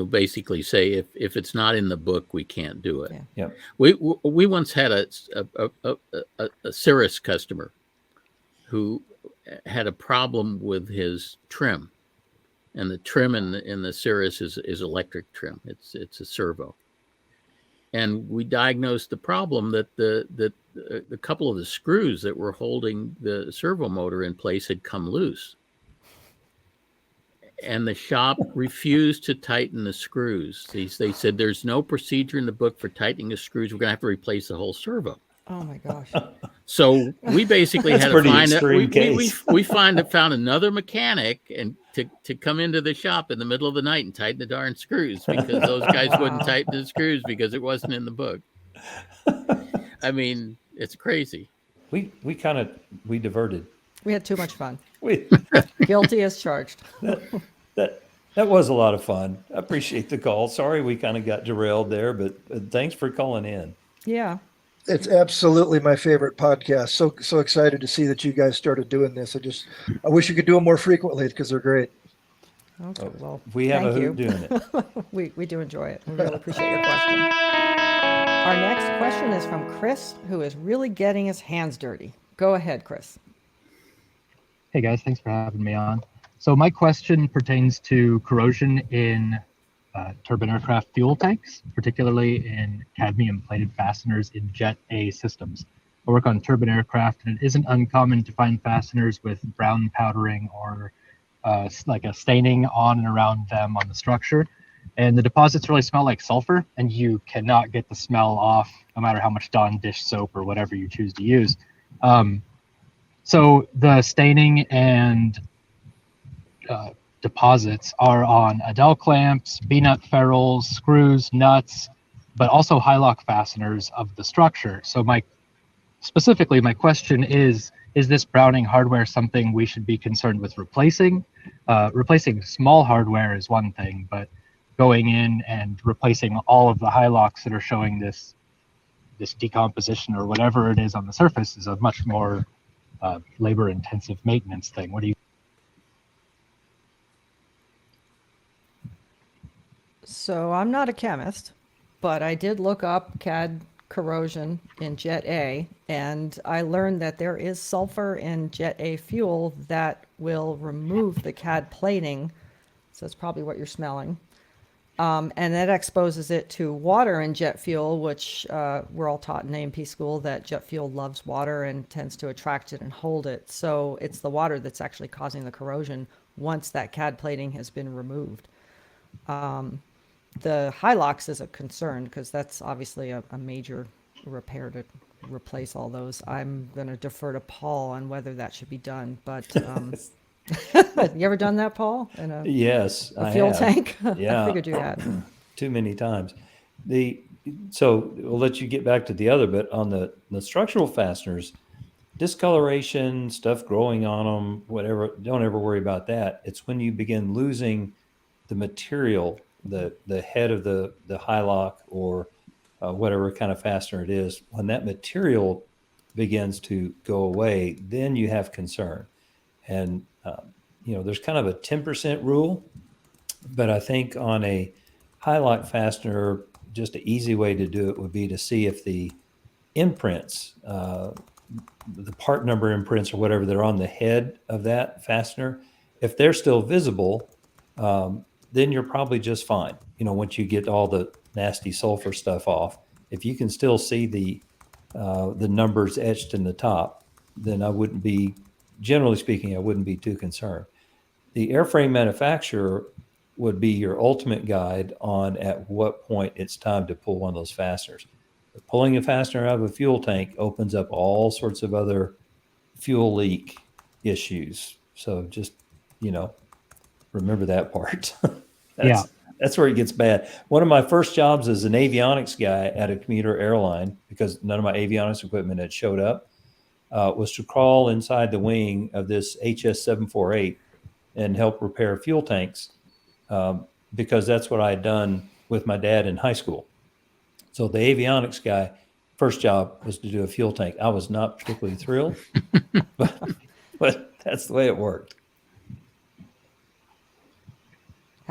basically say if it's not in the book, we can't do it. Yeah. Yep. We once had a Cirrus customer who had a problem with his trim, and the trim in the Cirrus is electric trim. It's a servo, and we diagnosed the problem that the couple of the screws that were holding the servo motor in place had come loose. And the shop refused to tighten the screws. They said there's no procedure in the book for tightening the screws. We're going to have to replace the whole servo. Oh my gosh. So we basically That's had to pretty find extreme case. we found another mechanic and to come into the shop in the middle of the night and tighten the darn screws, because those guys wouldn't Wow. tighten the screws because it wasn't in the book. I mean, it's crazy. We diverted. We had too much fun. We Guilty as charged. that was a lot of fun. I appreciate the call. Sorry we kind of got derailed there, but thanks for calling in. Yeah. It's absolutely my favorite podcast. So excited to see that you guys started doing this. I wish you could do them more frequently because they're great. Okay. Well, We have thank a you. hoot doing it. We do enjoy it. We really appreciate your question. Our next question is from Chris, who is really getting his hands dirty. Go ahead, Chris. Hey guys, thanks for having me on. So my question pertains to corrosion in turbine aircraft fuel tanks, particularly in cadmium-plated fasteners in Jet A systems. I work on turbine aircraft, and it isn't uncommon to find fasteners with brown powdering or like a staining on and around them on the structure. And the deposits really smell like sulfur, and you cannot get the smell off no matter how much Dawn dish soap or whatever you choose to use. So the staining and deposits are on Adele clamps, B-nut ferrules, screws, nuts, but also high-lock fasteners of the structure. So my question is this Browning hardware something we should be concerned with replacing? Replacing small hardware is one thing, but going in and replacing all of the high locks that are showing this decomposition or whatever it is on the surface is a much more labor-intensive maintenance thing. What do you? So I'm not a chemist, but I did look up CAD corrosion in Jet A, and I learned that there is sulfur in Jet A fuel that will remove the CAD plating. So that's probably what you're smelling. And that exposes it to water in jet fuel, which we're all taught in A&P school that jet fuel loves water and tends to attract it and hold it. So it's the water that's actually causing the corrosion once that CAD plating has been removed. The Hilux is a concern because that's obviously a major repair to replace all those. I'm going to defer to Paul on whether that should be done. But you ever done that, Paul? In Yes, a I fuel have. tank? Yeah. I figured you had. Too many times. So we'll let you get back to the other, but on the structural fasteners, discoloration, stuff growing on them, whatever, don't ever worry about that. It's when you begin losing the material, the head of the high lock or whatever kind of fastener it is, when that material begins to go away, then you have concern. And, there's kind of a 10% rule, but I think on a high lock fastener, just an easy way to do it would be to see if the imprints, the part number imprints or whatever, they're on the head of that fastener. If they're still visible, then you're probably just fine. Once you get all the nasty sulfur stuff off, if you can still see the numbers etched in the top, then generally speaking, I wouldn't be too concerned. The airframe manufacturer would be your ultimate guide on at what point it's time to pull one of those fasteners. But pulling a fastener out of a fuel tank opens up all sorts of other fuel leak issues. So just, remember that part. That's where it gets bad. One of my first jobs as an avionics guy at a commuter airline, because none of my avionics equipment had showed up, was to crawl inside the wing of this HS-748 and help repair fuel tanks, because that's what I had done with my dad in high school. So the avionics guy, first job was to do a fuel tank. I was not particularly thrilled, but that's the way it worked.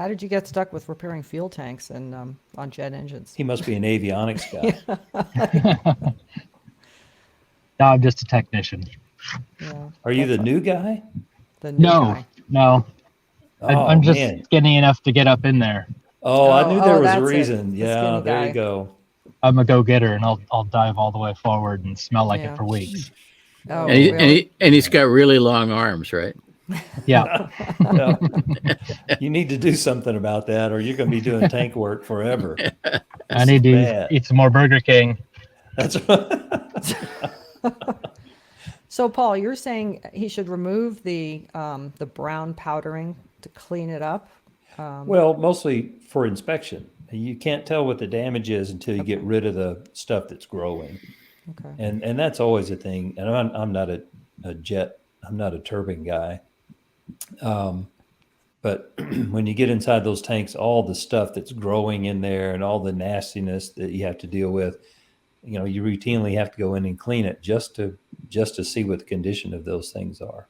How did you get stuck with repairing fuel tanks and on jet engines? He must be an avionics guy. No, I'm just a technician. Yeah. Are you that's the new guy? the new No, guy? no. Oh, I'm just man. skinny enough to get up in there. Oh, I knew there was a that's it, reason. the Yeah, skinny there guy. you go. I'm a go-getter, and I'll dive all the way forward and smell like Yeah. it for weeks. Oh, And, he, really? and he's got really long arms, right? Yeah. Yeah. You need to do something about that, or you're going to be doing tank work forever. I need to bad. eat some more Burger King. That's So, Paul, you're saying he should remove the brown powdering to clean it up? well, mostly for inspection. You can't tell what the damage is until you get rid of the stuff that's growing, Okay. and that's always a thing. And I'm not a jet. I'm not a turbine guy. But when you get inside those tanks, all the stuff that's growing in there and all the nastiness that you have to deal with, you know, you routinely have to go in and clean it just to see what the condition of those things are.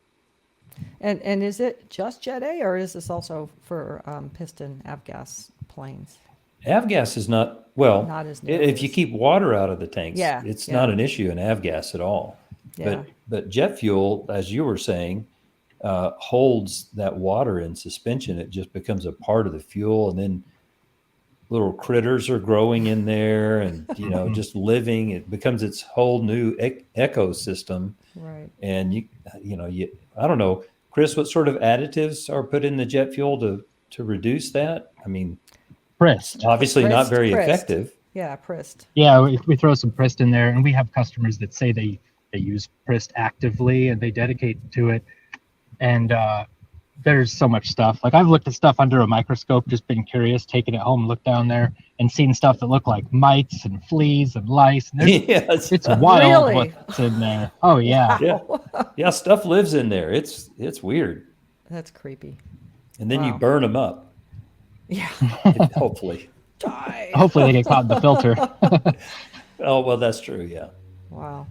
And is it just Jet A, or is this also for piston avgas planes? Avgas is not, well, Not as if you nervous. keep water out of the tanks, Yeah, it's yeah. not an issue in avgas at all. Yeah. But jet fuel, as you were saying, holds that water in suspension. It just becomes a part of the fuel, and then little critters are growing in there, and you know, just living. It becomes its whole new ecosystem. Right. And you I don't know, Chris, what sort of additives are put in the jet fuel to reduce that? I mean, Prist. obviously not very Prist. effective. Yeah, Prist. Yeah, we throw some Prist in there, and we have customers that say they use Prist actively and they dedicate to it. And there's so much stuff. Like I've looked at stuff under a microscope, just been curious, taking it home, looked down there, and seen stuff that look like mites and fleas and lice. And Yes. it's wild Really? what's in there. Oh yeah. Yeah, stuff lives in there. It's weird. That's creepy. And then you Wow. burn them up, Yeah. hopefully. Die. Hopefully they get caught in the filter. Oh, well, that's true. Yeah. Wow.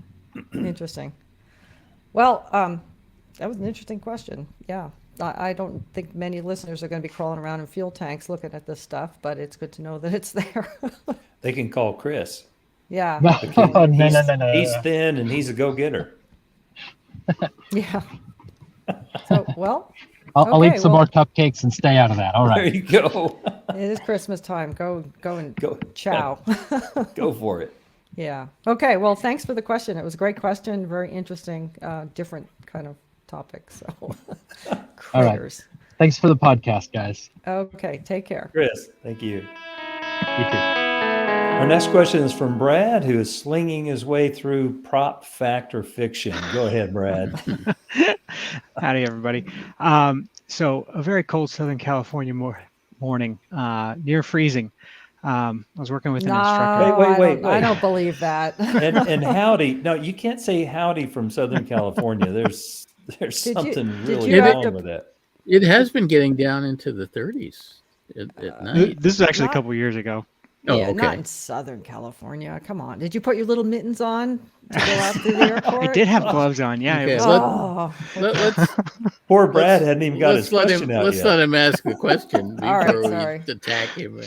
Interesting. Well, that was an interesting question. Yeah. I don't think many listeners are going to be crawling around in fuel tanks looking at this stuff, but it's good to know that it's there. They can call Chris. Yeah. No, no. He's thin and he's a go-getter. Yeah. So, well, I'll Okay, eat some well- more cupcakes and stay out of that. All There right. you go. it is Christmas time. Go and Go. chow. Go for it. Yeah. Okay. Well, thanks for the question. It was a great question. Very interesting, different kind of topic. So, All right. critters. Thanks for the podcast, guys. Okay. Take care. Chris, thank you. You too. Our next question is from Brad, who is slinging his way through prop, fact, or fiction. Go ahead, Brad. Howdy, everybody. So a very cold Southern California morning, near freezing. I was working with an instructor. Wait. I don't believe that. And howdy. No, you can't say howdy from Southern California. There's Did you- something did really you have wrong to- with that. It has been getting down into the 30s at night. This is actually Not- a couple years ago. Oh, Yeah, not okay. in Southern California. Come on. Did you put your little mittens on to go out through the airport? I did have gloves on. Yeah. Okay, It was, Oh, Let's Poor Brad hadn't even got his let question him out let's yet. let him ask a question All right, before sorry. we attack him.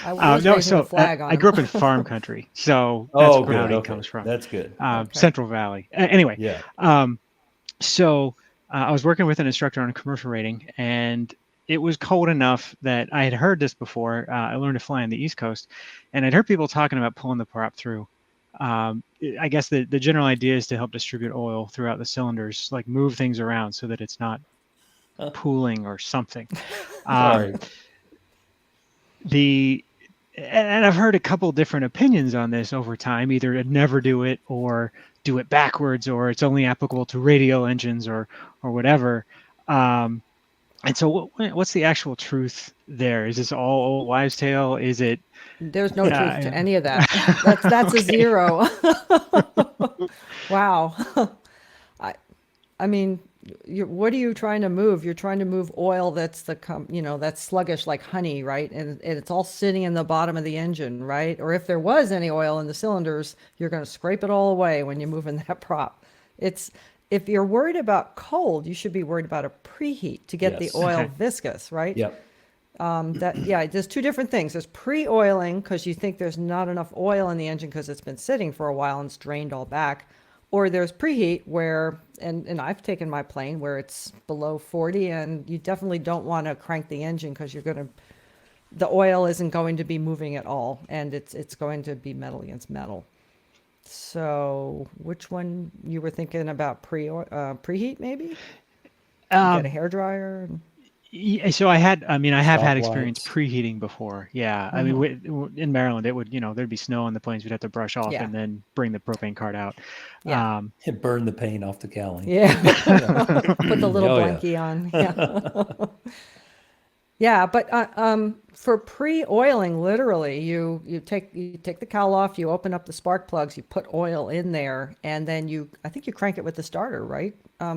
I was no, raising so the flag on I grew up him. in farm country, so that's Oh, where good. howdy Okay. comes from. That's good. Okay. Central Valley. Anyway, Yeah. So I was working with an instructor on a commercial rating, and it was cold enough that I had heard this before. I learned to fly on the East Coast, and I'd heard people talking about pulling the prop through. I guess the general idea is to help distribute oil throughout the cylinders, like move things around so that it's not pooling or something. Sorry. And I've heard a couple different opinions on this over time, either to never do it or do it backwards, or it's only applicable to radial engines or whatever. And so what's the actual truth there? Is this all old wives' tale? Is it? There's no truth Yeah. to any of that. That's a Okay. zero. Wow. I mean, what are you trying to move? You're trying to move oil that's that's sluggish like honey, right? And it's all sitting in the bottom of the engine, right? Or if there was any oil in the cylinders, you're going to scrape it all away when you're moving that prop. if you're worried about cold, you should be worried about a preheat to get Yes. the oil Okay. viscous, right? Yep. There's two different things. There's pre-oiling because you think there's not enough oil in the engine because it's been sitting for a while and it's drained all back. Or there's preheat where, and I've taken my plane where it's below 40 and you definitely don't want to crank the engine because the oil isn't going to be moving at all and it's going to be metal against metal. So which one you were thinking about preheat maybe? You get a hairdryer? Yeah, so I have had experience Stoplights. preheating before. Yeah. I mean, in Maryland, it would, there'd be snow on the planes. We'd have to brush off Yeah. and then bring the propane cart out. Yeah. It burned the paint off the cowling. Yeah. Put the little Oh, yeah. blankie on. Yeah. Yeah, but for pre-oiling, literally, you take the cowl off, you open up the spark plugs, you put oil in there, and then I think you crank it with the starter, right,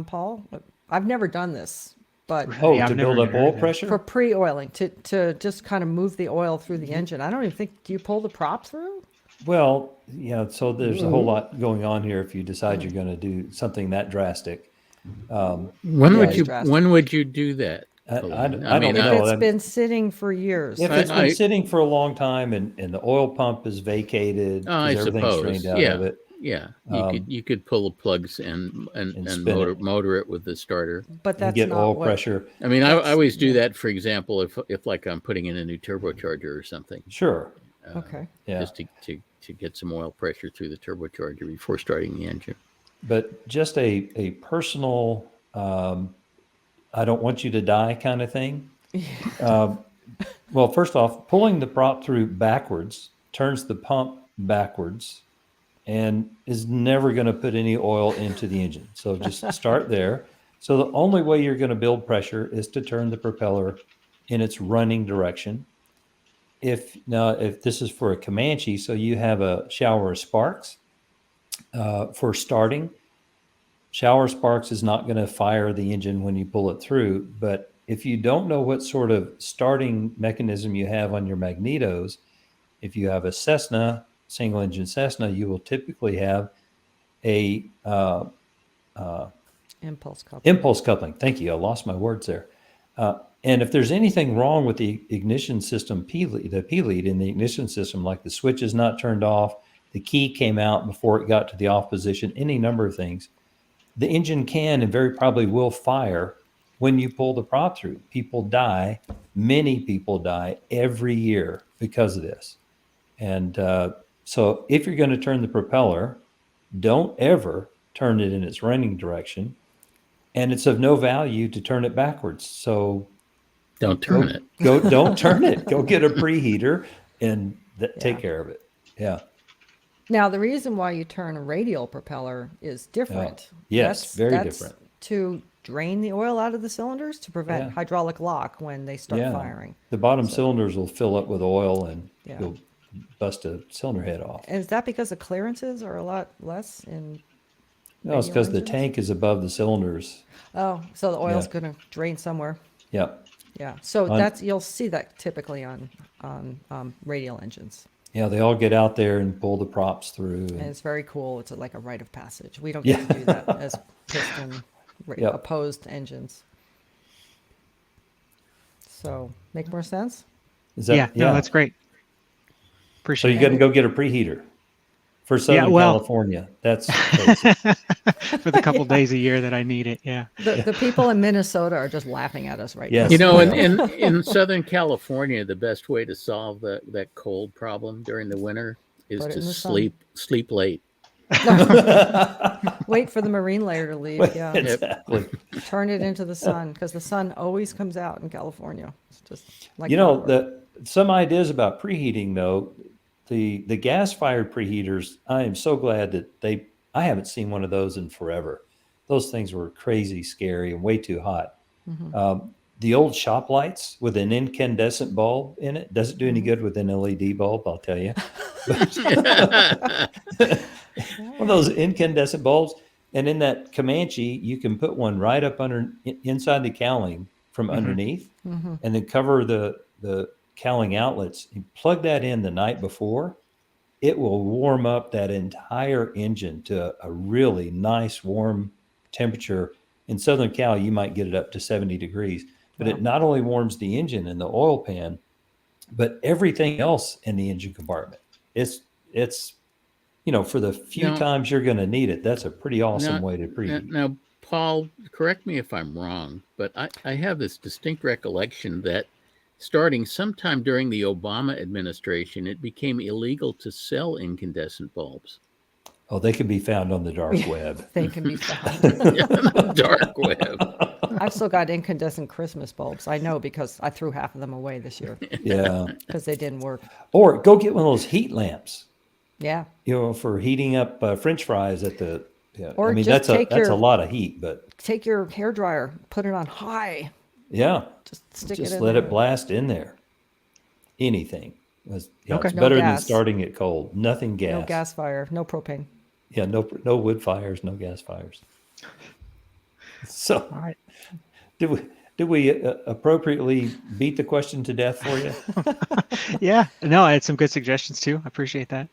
Paul? I've never done this, but Oh, Yeah, to I've never build up even heard oil of that. pressure? for pre-oiling, to just kind of move the oil through the engine. I don't even think, do you pull the prop through? Well, so there's a whole lot going on here if you decide you're going to do something that drastic. When Yeah, would it's you drastic. when would you do that? I Colleen? don't mean, know. If it's I'm- been sitting for years. If it's been I- sitting for a long time and the oil pump is vacated, I 'cause everything's suppose. drained out Yeah. of it. Yeah, Um, you could pull the plugs and spin it. motor it with the starter. But And that's get not oil what, pressure. I mean, I That's- always do yeah. that, for example, if like I'm putting in a new turbocharger or something, Sure. Okay. Yeah. just to get some oil pressure through the turbocharger before starting the engine. But just a personal, I don't want you to die kind of thing. Well, first off, pulling the prop through backwards turns the pump backwards and is never going to put any oil into the engine. So just start there. So the only way you're going to build pressure is to turn the propeller in its running direction. If this is for a Comanche, so you have a shower of sparks for starting. Shower sparks is not going to fire the engine when you pull it through, but if you don't know what sort of starting mechanism you have on your magnetos, if you have a Cessna, single engine Cessna, you will typically have a Impulse couple. impulse coupling. Thank you. I lost my words there. And if there's anything wrong with the ignition system the P lead in the ignition system, like the switch is not turned off, the key came out before it got to the off position, any number of things, the engine can and very probably will fire when you pull the prop through. People die. Many people die every year because of this. And so if you're going to turn the propeller, don't ever turn it in its running direction. And it's of no value to turn it backwards. So Don't turn it. don't turn it. Go get a preheater and take Yeah. care of it. Yeah. Now, the reason why you turn a radial propeller is different. Yes, very different. To drain the oil out of the cylinders to prevent Yeah. hydraulic lock when they start Yeah. firing. The bottom cylinders will fill up with oil and Yeah. you'll bust a cylinder head off. And is that because the clearances are a lot less in? No, it's radial because the engines? tank is above the cylinders. Oh, so the oil's Yeah. going to drain somewhere. Yep. Yeah. So On- you'll see that typically on radial engines. Yeah, they all get out there and pull the props through. And And it's very cool. It's like a rite of passage. We don't Yeah. get to do that as piston Yep. opposed engines. So make more sense? is that, Yeah, no, that's great. So Appreciate you it. got to go get a preheater for Southern well- California. That's crazy. For the couple days a year that I need it. Yeah. The people in Minnesota are just laughing at us right Yes. You know, Yeah. in Southern California, the best way to solve that cold problem during the winter is Put it to in the sun. sleep late. now. Wait for the marine layer to leave. Yeah. Exactly. Turn it into the sun because the sun always comes out in California. It's just like You know, clockwork. some ideas about preheating though, the gas fired preheaters, I am so glad that I haven't seen one of those in forever. Those things were crazy scary and way too hot. Mm-hmm. The old shop lights with an incandescent bulb in it doesn't do any Mm-hmm. good with an LED bulb, I'll tell you. One of those incandescent bulbs, and in that Comanche, you can put one right up inside the cowling from underneath, Mm-hmm. and then cover the cowling outlets. You plug that in the night before, it will warm up that entire engine to a really nice warm temperature. In Southern Cal, you might get it up to 70 degrees, but Wow. it not only warms the engine and the oil pan, but everything else in the engine compartment. It's for the few Now- times you're going to need it, that's a pretty awesome Now- way to preheat. Now, Paul, correct me if I'm wrong, but I have this distinct recollection that starting sometime during the Obama administration, it became illegal to sell incandescent bulbs. Oh, they can be found on the dark web. They can be found. Dark web. I've still got incandescent Christmas bulbs. I know because I threw half of them away this year Yeah. because they didn't work. Or go get one of those heat lamps, Yeah. for heating up French fries at the. Yeah. Or I mean, just take that's a your- lot of heat, but Take your hairdryer, put it on high, yeah, just stick it just in let there. it blast in there. Anything. It's Okay. it's No better than gas. starting it cold. Nothing gas. No gas fire, no propane. Yeah, no wood fires, no gas fires. So, All right. did we appropriately beat the question to death for you? Yeah. No, I had some good suggestions too. I appreciate that.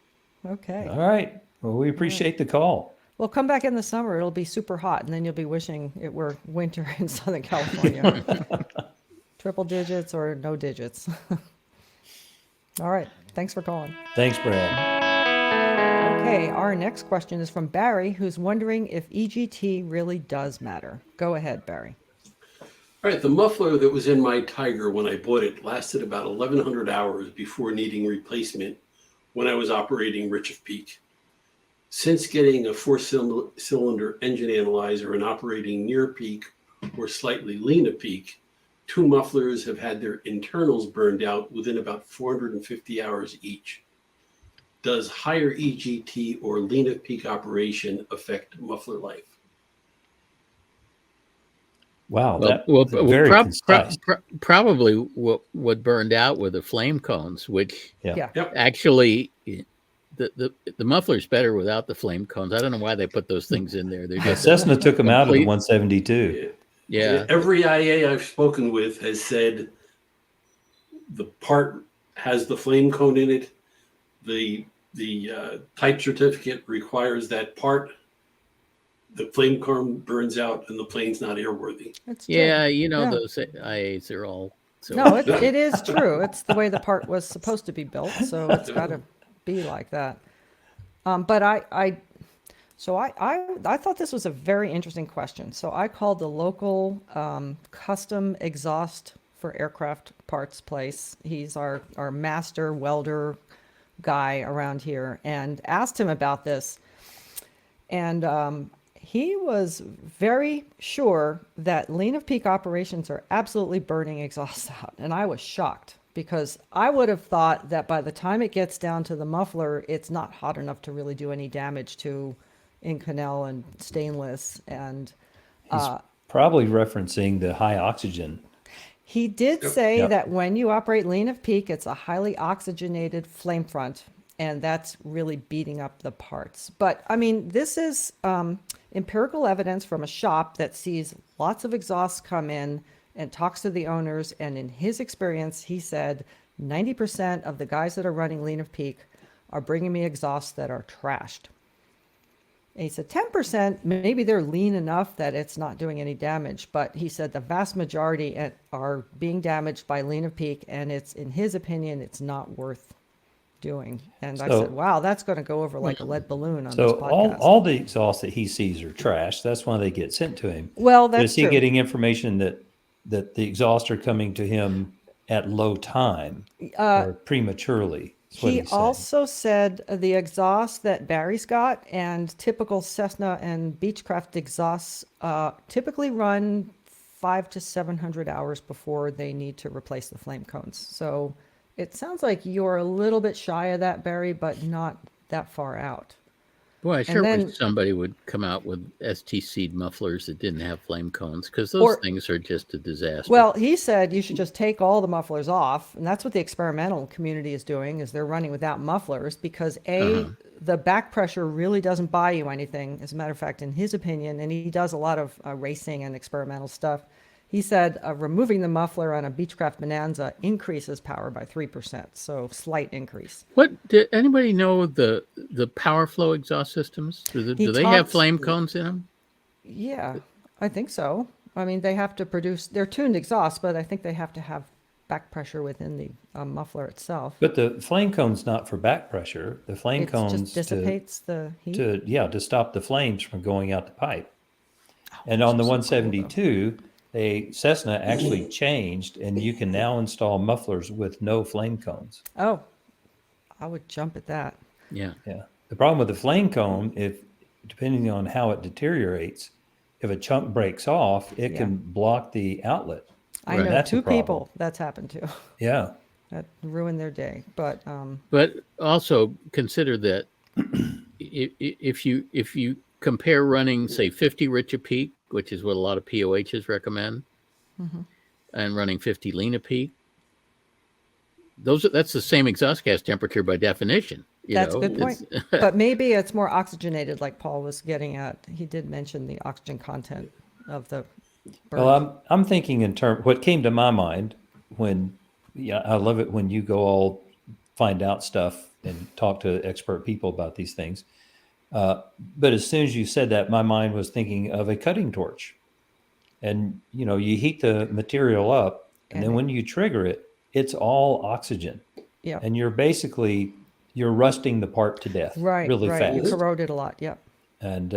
Okay. All right. Well, we appreciate the call. Well, come back in the summer. It'll be super hot, and then you'll be wishing it were winter in Southern California. Triple digits or no digits. All right. Thanks for calling. Thanks, Brad. Okay. Our next question is from Barry, who's wondering if EGT really does matter. Go ahead, Barry. All right, the muffler that was in my Tiger when I bought it lasted about 1,100 hours before needing replacement when I was operating rich of peak. Since getting a 4-cylinder engine analyzer and operating near peak or slightly lean of peak, 2 mufflers have had their internals burned out within about 450 hours each. Does higher EGT or lean of peak operation affect muffler life? Wow, Well, that's very concise. probably what burned out were the flame cones, which Yeah. Yep. actually the muffler's better without the flame cones. I don't know why they put those things in there. They're just Cessna took them out of the complete- 172. yeah. Every IA I've spoken with has said the part has the flame cone in it. The type certificate requires that part. The flame cone burns out and the plane's not airworthy. It's true. Yeah, Yeah. those IAs are all so. No, it is true. It's the way the part was supposed to be built, so it's got to be like that. But I thought this was a very interesting question. So I called the local custom exhaust for aircraft parts place. He's our master welder guy around here, and asked him about this. And he was very sure that lean of peak operations are absolutely burning exhaust out. And I was shocked because I would have thought that by the time it gets down to the muffler, it's not hot enough to really do any damage to Inconel and stainless. And He's probably referencing the high oxygen. he did say Yep. that when you operate lean of peak, it's a highly oxygenated flame front, and that's really beating up the parts. But I mean, this is empirical evidence from a shop that sees lots of exhausts come in and talks to the owners. And in his experience, he said 90% of the guys that are running lean of peak are bringing me exhausts that are trashed. And he said 10%, maybe they're lean enough that it's not doing any damage. But he said the vast majority are being damaged by lean of peak. And it's, in his opinion, it's not worth doing. And I So- said, wow, that's going to go over like a lead balloon on this So podcast. all the exhausts that he sees are trash. That's why they get sent to him. Well, But that's is he true. getting information that the exhausts are coming to him at low time or prematurely? That's what He he's saying. also said the exhaust that Barry's got and typical Cessna and Beechcraft exhausts typically run 500 to 700 hours before they need to replace the flame cones. So it sounds like you're a little bit shy of that, Barry, but not that far out. Boy, I sure then- wish somebody would come out with STC mufflers that didn't have flame cones, because those Or- things are just a disaster. Well, he said you should just take all the mufflers off, and that's what the experimental community is doing, is they're running without mufflers because the back pressure really doesn't buy you anything. As a matter of fact, in his opinion, and he does a lot of racing and experimental stuff, he said removing the muffler on a Beechcraft Bonanza increases power by 3%, so slight increase. Did anybody know the power flow exhaust systems? Do they have talks- flame cones in them? Yeah, I think so. I mean, they have to produce, they're tuned exhaust, but I think they have to have back pressure within the muffler itself. But the flame cone's not for back pressure. The flame It cone's just dissipates the heat. to stop the flames from going out the pipe. And which on the is so cool, though. 172, Cessna actually changed, and you can now install mufflers with no flame cones. Oh, I would jump at that. Yeah. Yeah. The problem with the flame cone, if depending on how it deteriorates, if a chunk breaks off, it Yeah. can block the outlet. I Right. know That's a two problem. people that's happened to. Yeah. That ruined their day. But But also consider that if you compare running, say, 50 rich a peak, which is what a lot of POHs recommend, Mhm. and running 50 lean a peak, that's the same exhaust gas temperature by definition. That's a good It's- point. But maybe it's more oxygenated, like Paul was getting at. He did mention the oxygen content of the burn. Well, I'm thinking in terms, what came to my mind when, yeah, I love it when you go all find out stuff and talk to expert people about these things. But as soon as you said that, my mind was thinking of a cutting torch. And, you heat the material up, and then And it- when you trigger it, it's all oxygen. Yeah. And you're rusting the part to death Right, really right. You fast. corroded a lot. Yep. And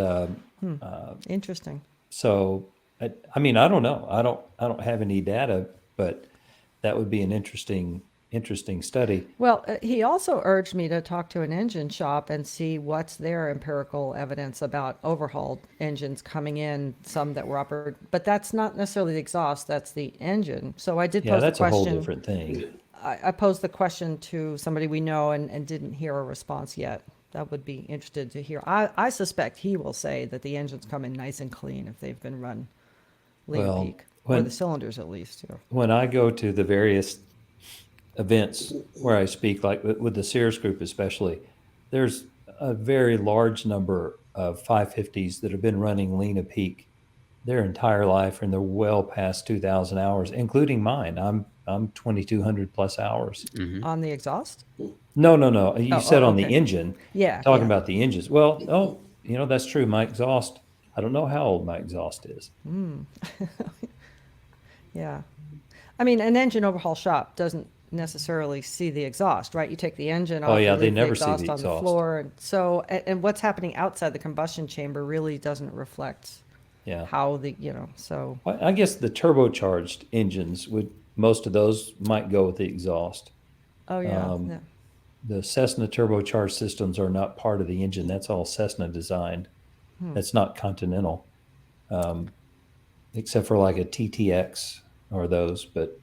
Interesting. so, I mean, I don't know. I don't have any data, but that would be an interesting study. Well, he also urged me to talk to an engine shop and see what's their empirical evidence about overhauled engines coming in, some that were operated, but that's not necessarily the exhaust, that's the engine. So I did Yeah, pose the that's a whole question. different thing. I posed the question to somebody we know and didn't hear a response yet. That would be interested to hear. I suspect he will say that the engines come in nice and clean if they've been run lean Well, peak, or when- the cylinders at least. When I go to the various events where I speak, like with the Sears group especially, there's a very large number of 550s that have been running lean a peak their entire life, and they're well past 2,000 hours, including mine. I'm 2,200 plus hours. Mhm. On the exhaust? No. You said on the okay. engine. Yeah. Talking yeah. about the engines. Well, that's true. My exhaust, I don't know how old my exhaust is. Yeah. I mean, an engine overhaul shop doesn't necessarily see the exhaust, right? You take the engine off, Oh, yeah, you they leave the never see the exhaust on the exhaust. floor. And so, and what's happening outside the combustion chamber really doesn't reflect Yeah. how so. Well, I guess the turbocharged engines most of those might go with the exhaust. Oh, yeah. Um, yeah. The Cessna turbocharged systems are not part of the engine. That's all Cessna designed. That's not Continental, except for like a TTX or those. But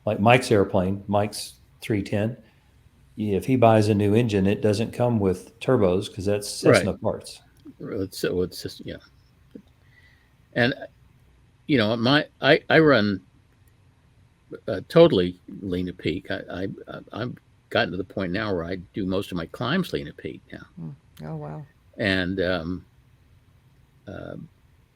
like Mike's airplane, Mike's 310, if he buys a new engine, it doesn't come with turbos because that's Cessna parts. It's just, yeah. And I run totally lean to peak. I've gotten to the point now where I do most of my climbs lean to peak now, Oh, wow. and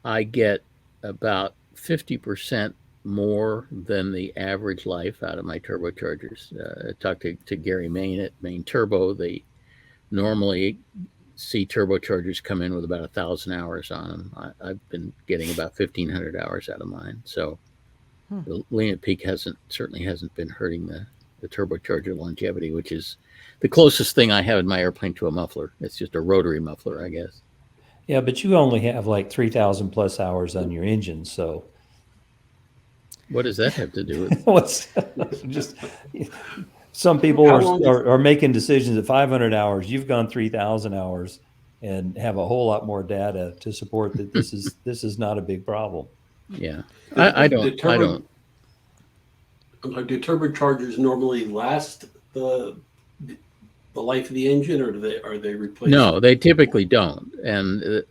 I get about 50% more than the average life out of my turbochargers. I talked to Gary Main at Main Turbo. They normally see turbochargers come in with about 1,000 hours on them. I've been getting about 1,500 hours out of mine. So the lean at peak certainly hasn't been hurting the turbocharger longevity, which is the closest thing I have in my airplane to a muffler. It's just a rotary muffler, I guess. Yeah, but you only have like 3,000 plus hours on your engine, so What does that have to do with? what's just some people How long are making decisions at 500 hours. You've gone 3,000 hours and have a whole lot more data to support that this is not a big problem. Yeah, I don't. Do turbochargers normally last the life of the engine, or are they replaced? No, they typically don't. And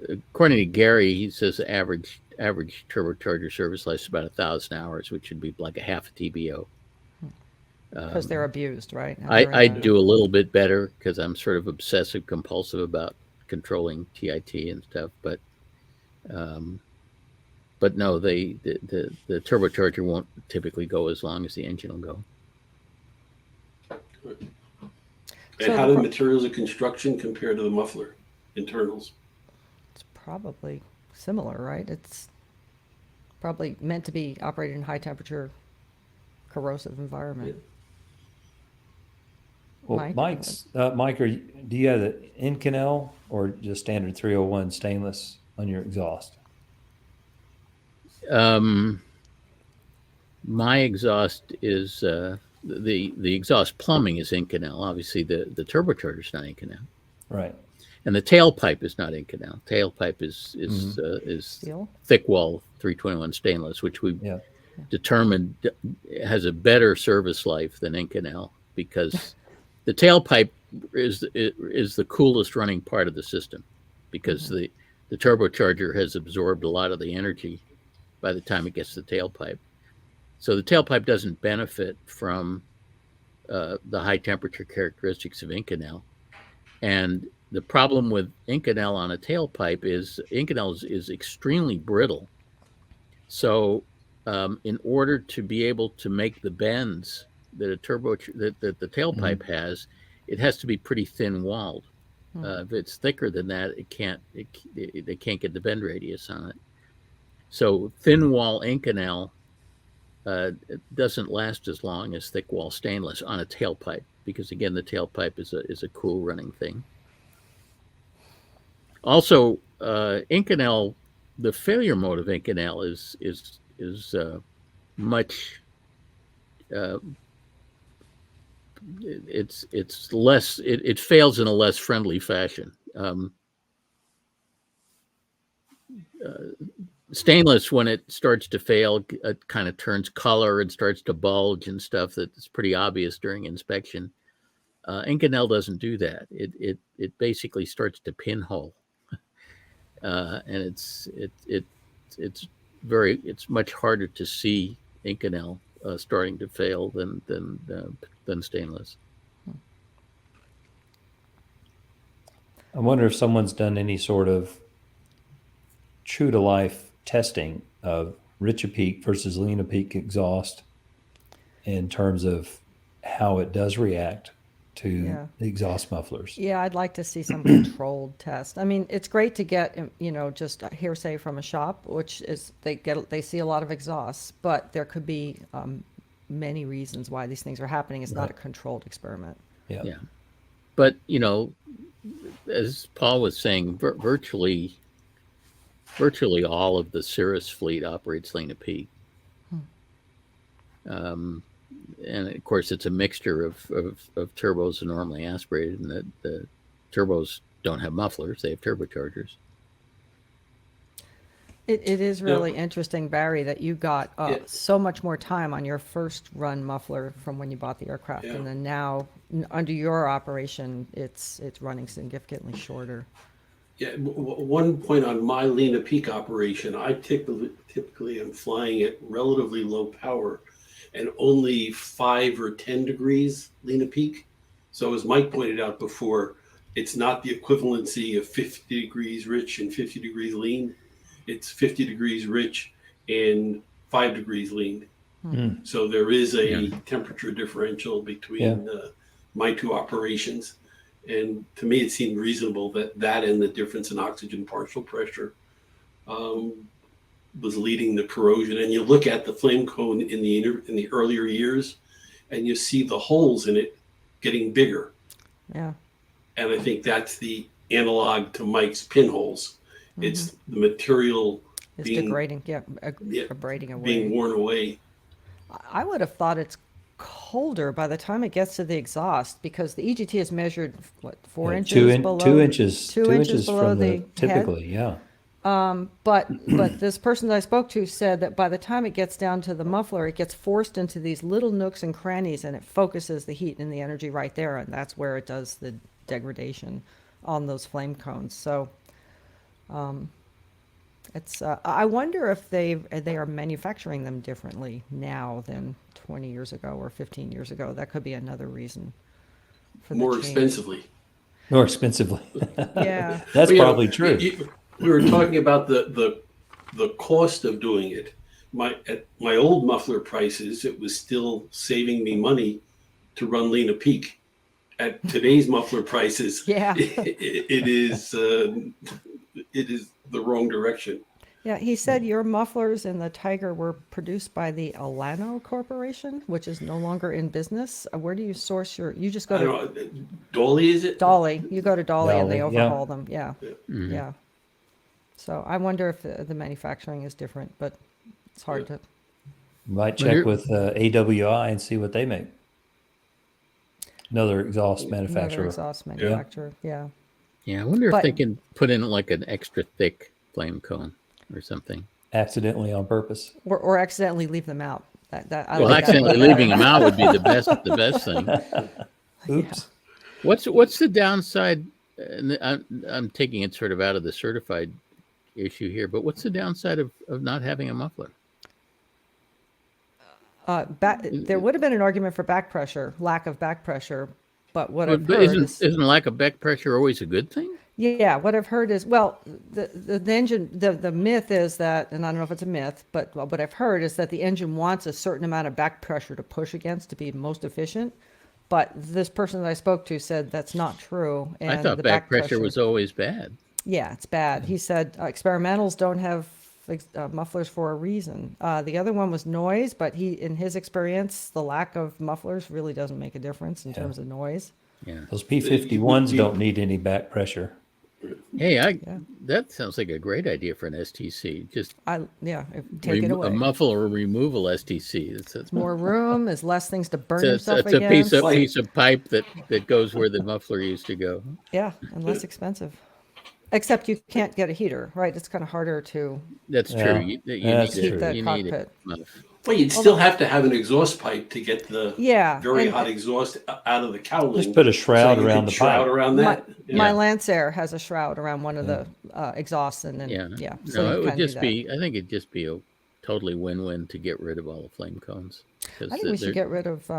according to Gary, he says the average turbocharger service life is about 1,000 hours, which would be like a half a TBO. Because they're abused, right? And I they're in a- do a little bit better because I'm sort of obsessive compulsive about controlling TIT and stuff, but no, the turbocharger won't typically go as long as the engine will go. And So how the do pro- materials of construction compare to the muffler internals? It's probably similar, right? It's probably meant to be operated in high temperature, corrosive environment. Well, Mike? Mike, do you have the Inconel or just standard 301 stainless on your exhaust? My exhaust is the exhaust plumbing is Inconel. Obviously, the turbocharger is not Inconel, Right. and the tailpipe is not Inconel. Tailpipe is Steel? thick wall 321 stainless, which we Yeah. determined has a better service life than Inconel because the tailpipe is the coolest running part of the system because the turbocharger has absorbed a lot of the energy by the time it gets to the tailpipe. So the tailpipe doesn't benefit from the high temperature characteristics of Inconel. And the problem with Inconel on a tailpipe is Inconel is extremely brittle. So in order to be able to make the bends that that the tailpipe has, it has to be pretty thin walled. If it's thicker than that, they can't get the bend radius on it. So thin wall Inconel it doesn't last as long as thick wall stainless on a tailpipe because again the tailpipe is a cool running thing. Also, Inconel, the failure mode of Inconel is much. It's less. It fails in a less friendly fashion. Stainless, when it starts to fail, it kind of turns color and starts to bulge and stuff that's pretty obvious during inspection. Inconel doesn't do that. It basically starts to pinhole, and it's much harder to see Inconel starting to fail than stainless. I wonder if someone's done any sort of true to life testing of Rich Peak versus Lean Peak exhaust in terms of how it does react to the exhaust mufflers. Yeah, I'd like to see some controlled test. I mean, it's great to get, just a hearsay from a shop, which is they see a lot of exhausts, but there could be many reasons why these things are happening. It's not a controlled experiment. Yeah. But as Paul was saying, virtually all of the Cirrus fleet operates Lean Peak. And of course, it's a mixture of turbos and normally aspirated, and the turbos don't have mufflers; they have turbochargers. It is really interesting, Barry, that you got so much more time on your first run muffler from when you bought the aircraft, and then now under your operation, it's running significantly shorter. Yeah, one point on my Lean Peak operation, I typically am flying at relatively low power and only 5 or 10 degrees Lean Peak. So as Mike pointed out before, it's not the equivalency of 50 degrees rich and 50 degrees lean. It's 50 degrees rich and 5 degrees lean. So there is a temperature differential between my two operations. And to me, it seemed reasonable that and the difference in oxygen partial pressure was leading the corrosion. And you look at the flame cone in the earlier years, and you see the holes in it getting bigger. Yeah. And I think that's the analog to Mike's pinholes. It's the material It's being degrading, abrading away. being worn away. I would have thought it's colder by the time it gets to the exhaust because the EGT is measured 4 inches below 2 inches, 2 inches below from the typically, head. But this person that I spoke to said that by the time it gets down to the muffler, it gets forced into these little nooks and crannies, and it focuses the heat and the energy right there, and that's where it does the degradation on those flame cones. So it's I wonder if they are manufacturing them differently now than 20 years ago or 15 years ago. That could be another reason for More the change. expensively. More expensively. Yeah. That's probably true. We were talking about the cost of doing it. At my old muffler prices, it was still saving me money to run Lean Peak. At today's muffler prices, Yeah. it is the wrong direction. Yeah, he said your mufflers in the Tiger were produced by the Alano Corporation, which is no longer in business. Where do you source your? You just go I to don't know. Dolly, is it? Dolly. You go to Dolly and they Dolly, yeah. overhaul them. Yeah, Mhm. yeah. So I wonder if the manufacturing is different, but it's hard to. Might Well, here- check with AWI and see what they make. Another exhaust Another manufacturer. exhaust manufacturer. Yeah. Yeah, I wonder if But- they can put in like an extra thick flame cone or something. Accidentally on purpose. Or accidentally leave them out. I Well, like that accidentally one. leaving them out would be the best thing. Oops. What's the downside? And I'm taking it sort of out of the certified issue here, but what's the downside of not having a muffler? There would have been an argument for back pressure, lack of back pressure, but what I've But heard isn't lack of back pressure always a good thing? yeah, what I've heard is, well, the engine, the myth is that, and I don't know if it's a myth, but what I've heard is that the engine wants a certain amount of back pressure to push against to be most efficient. But this person that I spoke to said that's not true. And I thought the back pressure was always bad. Yeah, it's bad. He said experimentals don't have mufflers for a reason. The other one was noise, but in his experience, the lack of mufflers really doesn't make a difference in terms of noise. Yeah. Those P51s don't need any back pressure. Hey, that sounds like a great idea for an STC. Just Take it away. a muffler removal STC. It's More room, is less things to burn it's yourself a against. piece of pipe that goes where the muffler used to go. Yeah, and less expensive. Except you can't get a heater, right? It's kind of harder to That's Yeah. true. You That's need true. the you need cockpit. it. Well, you'd still have to have an exhaust pipe to get the very and hot exhaust out of the cowling. Just put a shroud you around could the shroud pipe. around that. My Lancer has a shroud around one of the exhausts, and then Yeah. so No, you it would can do just that. be. I think it'd just be a totally win-win to get rid of all the flame cones. I think we should get rid of.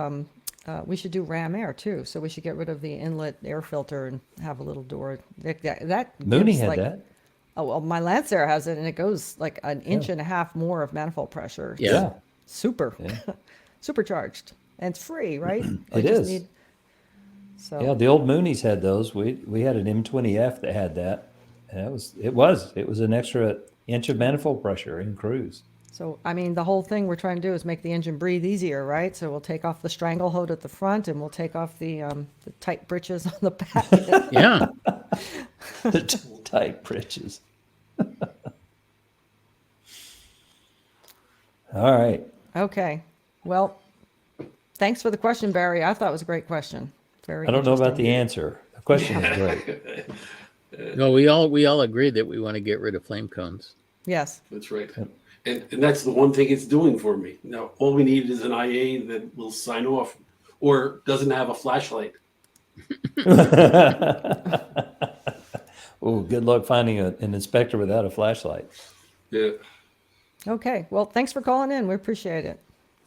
We should do ram air too. So we should get rid of the inlet air filter and have a little door. That Mooney gives, had like, that. Oh well, my Lancer has it, and it goes like an inch and a half more of manifold pressure. Yeah. Super, supercharged, and it's free, right? It is. So Yeah, the old Moonies had those. We had an M20F that had that. And it was an extra inch of manifold pressure in cruise. So, I mean, the whole thing we're trying to do is make the engine breathe easier, right? So we'll take off the stranglehold at the front, and we'll take off the tight britches on the back. Yeah. The tight britches. All right. Okay. Well, thanks for the question, Barry. I thought it was a great question. Very. I don't know about interesting. the answer. The question is great. No, we all agreed that we want to get rid of flame cones. Yes. That's right. And that's the one thing it's doing for me. Now, all we need is an IA that will sign off or doesn't have a flashlight. Oh, good luck finding an inspector without a flashlight. Yeah. Okay. Well, thanks for calling in. We appreciate it.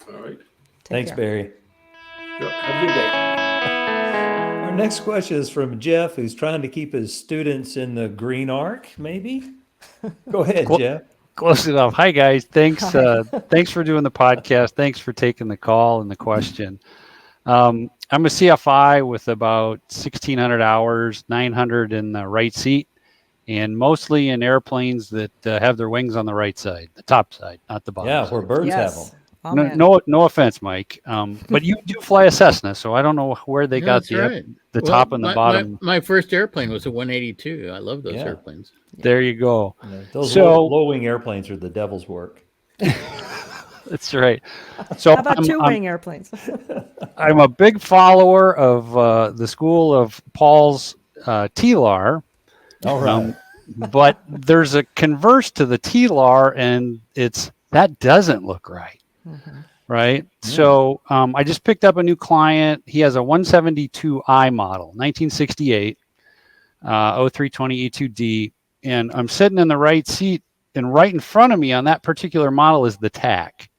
All right. Thanks, care. Barry. Have a good day. Our next question is from Jeff, who's trying to keep his students in the green arc, maybe? Go ahead, Jeff. Close enough. Hi, guys. Thanks. Thanks for doing the podcast. Thanks for taking the call and the question. I'm a CFI with about 1,600 hours, 900 in the right seat, and mostly in airplanes that have their wings on the right side, the top side, not the bottom. Yeah, side. where birds have Yes. them. Amen. No offense, Mike. But you do fly a Cessna, so I don't know where they Yeah, got that's the right. the Well, top and the my bottom. My first airplane was a 182. I love those Yeah. airplanes. There you go. Yeah, those So- low-wing airplanes are the devil's work. That's right. So How about two-wing airplanes? I'm a big follower of the school of Paul's TLAR. All right. But there's a converse to the TLAR, and that doesn't look right. Right. So I just picked up a new client. He has a 172i model, 1968, 0320 E2D. And I'm sitting in the right seat, and right in front of me on that particular model is the TAC.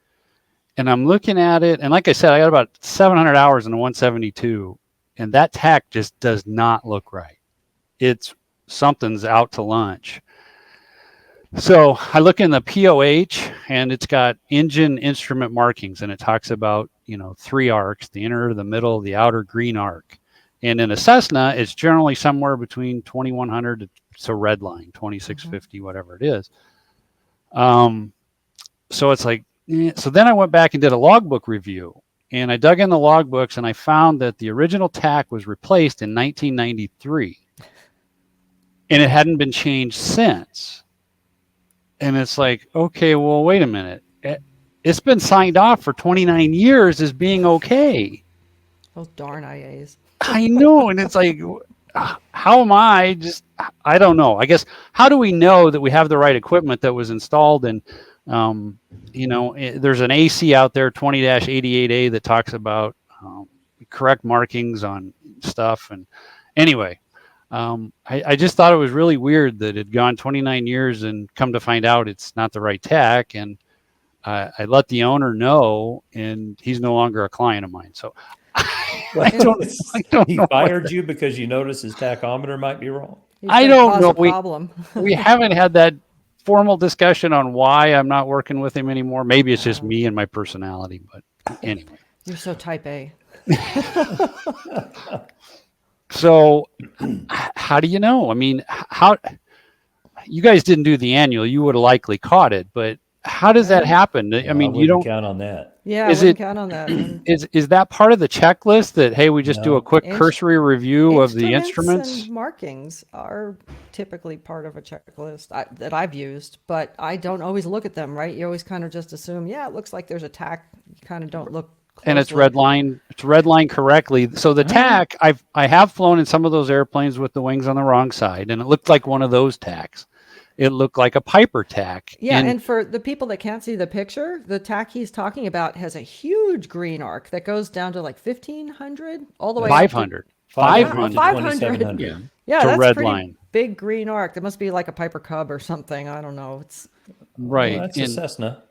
And I'm looking at it. And like I said, I got about 700 hours in a 172, and that TAC just does not look right. Something's out to lunch. So I look in the POH, and it's got engine instrument markings, and it talks about, 3 arcs, the inner, the middle, the outer green arc. And in a Cessna, it's generally somewhere between 2,100 to to red line, 2650, whatever it is. So it's like, so then I went back and did a logbook review, and I dug in the logbooks and I found that the original tack was replaced in 1993 and it hadn't been changed since. And it's like, okay, well, wait a minute. It's been signed off for 29 years as being okay. Those darn IAs. I know. And it's like, how am I I don't know. I guess, how do we know that we have the right equipment that was installed? And, there's an AC out there, 20-88A, that talks about correct markings on stuff. And anyway, I just thought it was really weird that it had gone 29 years and come to find out it's not the right tack. And I let the owner know, and he's no longer a client of mine. So I don't he know. fired you because you noticed his tachometer might be wrong. I don't know. Problem. We haven't had that formal discussion on why I'm not working with him anymore. Maybe it's just me and my personality, but anyway. You're so type A. So how do you know? I mean, how you guys didn't do the annual, you would have likely caught it, but how does that happen? I mean, you don't count on that. Yeah, is I wouldn't count on that. Is that part of the checklist that, hey, we just do a quick cursory review of the instruments? And markings are typically part of a checklist that I've used, but I don't always look at them, right? You always kind of just assume, yeah, it looks like there's a tack. You kind of don't look closely. And it's redline correctly. So the tack, I have flown in some of those airplanes with the wings on the wrong side, and it looked like one of those tacks. It looked like a Piper tack. Yeah, and for the people that can't see the picture, the tack he's talking about has a huge green arc that goes down to like 1,500 all the way 500. 500. Yeah. Yeah, to that's red pretty line. big green arc. That must be like a Piper Cub or something. I don't know. It's right. Well, that's a Cessna.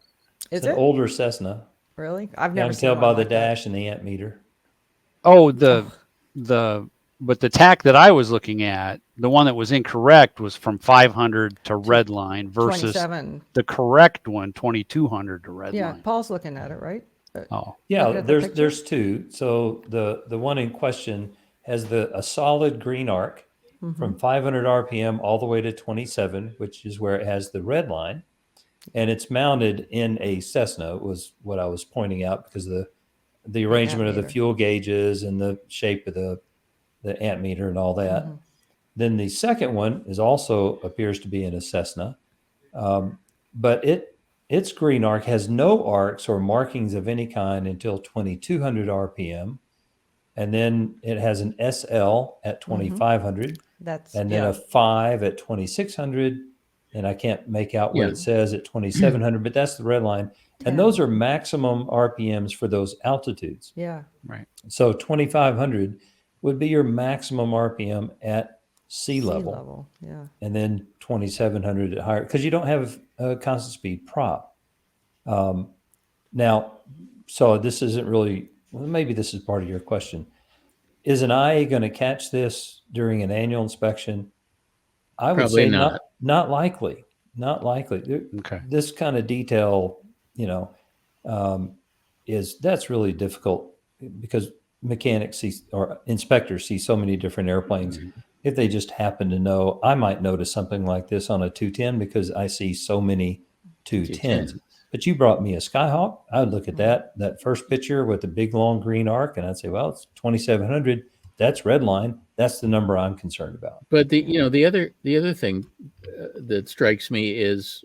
Is it's it an older Cessna? Really? I've I never can seen tell one by like the that. dash and the amp meter. Oh, but the tack that I was looking at, the one that was incorrect was from 500 to red line versus 27. the correct one, 2200 to red Yeah, line. Paul's looking at it, right? Oh, Yeah, Looking at the picture? there's two. So the one in question has a solid green arc from 500 RPM all the way to 27, which is where it has the red line, and it's mounted in a Cessna. Was what I was pointing out because the arrangement of the meter. fuel gauges and the shape of the amp meter and all that. Then the second one is also appears to be in a Cessna, but its green arc has no arcs or markings of any kind until 2200 RPM. And then it has an SL at 2500 That's and then yeah. a 5 at 2600. And I can't make out what it says at 2700, but that's the red line. And those are maximum RPMs for those altitudes. Yeah. right. So 2500 would be your maximum RPM at sea level. Yeah. And then 2700 at higher, because you don't have a constant speed prop. Now, so this isn't really, well, maybe this is part of your question. Is an IA going to catch this during an annual inspection? I would Probably say not. not likely. Not likely. Okay. This kind of detail, that's really difficult because mechanics see or inspectors see so many different airplanes. If they just happen to know, I might notice something like this on a 210 because I see so many 210s. But you brought me a Skyhawk. I would look at that first picture with the big long green arc, and I'd say, well, it's 2700. That's red line. That's the number I'm concerned about. But the other thing that strikes me is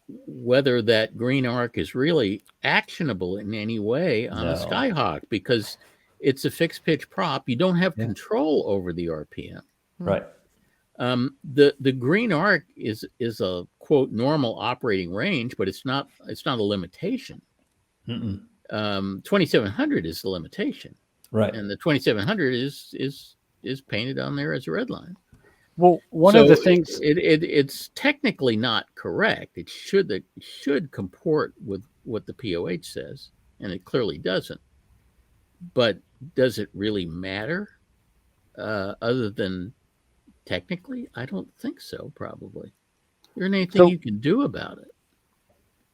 whether that green arc is really actionable in any way on a Skyhawk, because it's a fixed pitch prop. You don't have control over the RPM. Right. The green arc is a quote normal operating range, but it's not a limitation. 2700 is the limitation. Right. And the 2700 is painted on there as a red line. Well, one of the things it's technically not correct. It should comport with what the POH says, and it clearly doesn't. But does it really matter? Other than technically, I don't think so. Probably, there isn't anything you can do about it.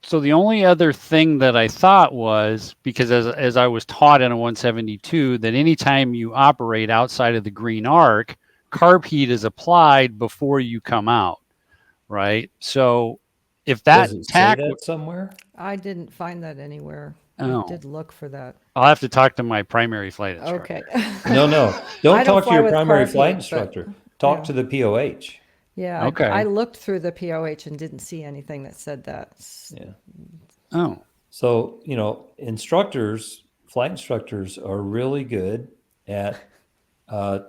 So the only other thing that I thought was, because as I was taught in a 172, that anytime you operate outside of the green arc, carb heat is applied before you come out, right? So if that Does it say tack, that somewhere? I didn't find that anywhere. Oh. I did look for that. I'll have to talk to my primary flight instructor. Okay. No. I Don't don't talk to fly your with primary carb flight heat, but- instructor. Talk yeah. to the POH. Yeah. Okay. I looked through the POH and didn't see anything that said that. Yeah. Oh, So, flight instructors are really good at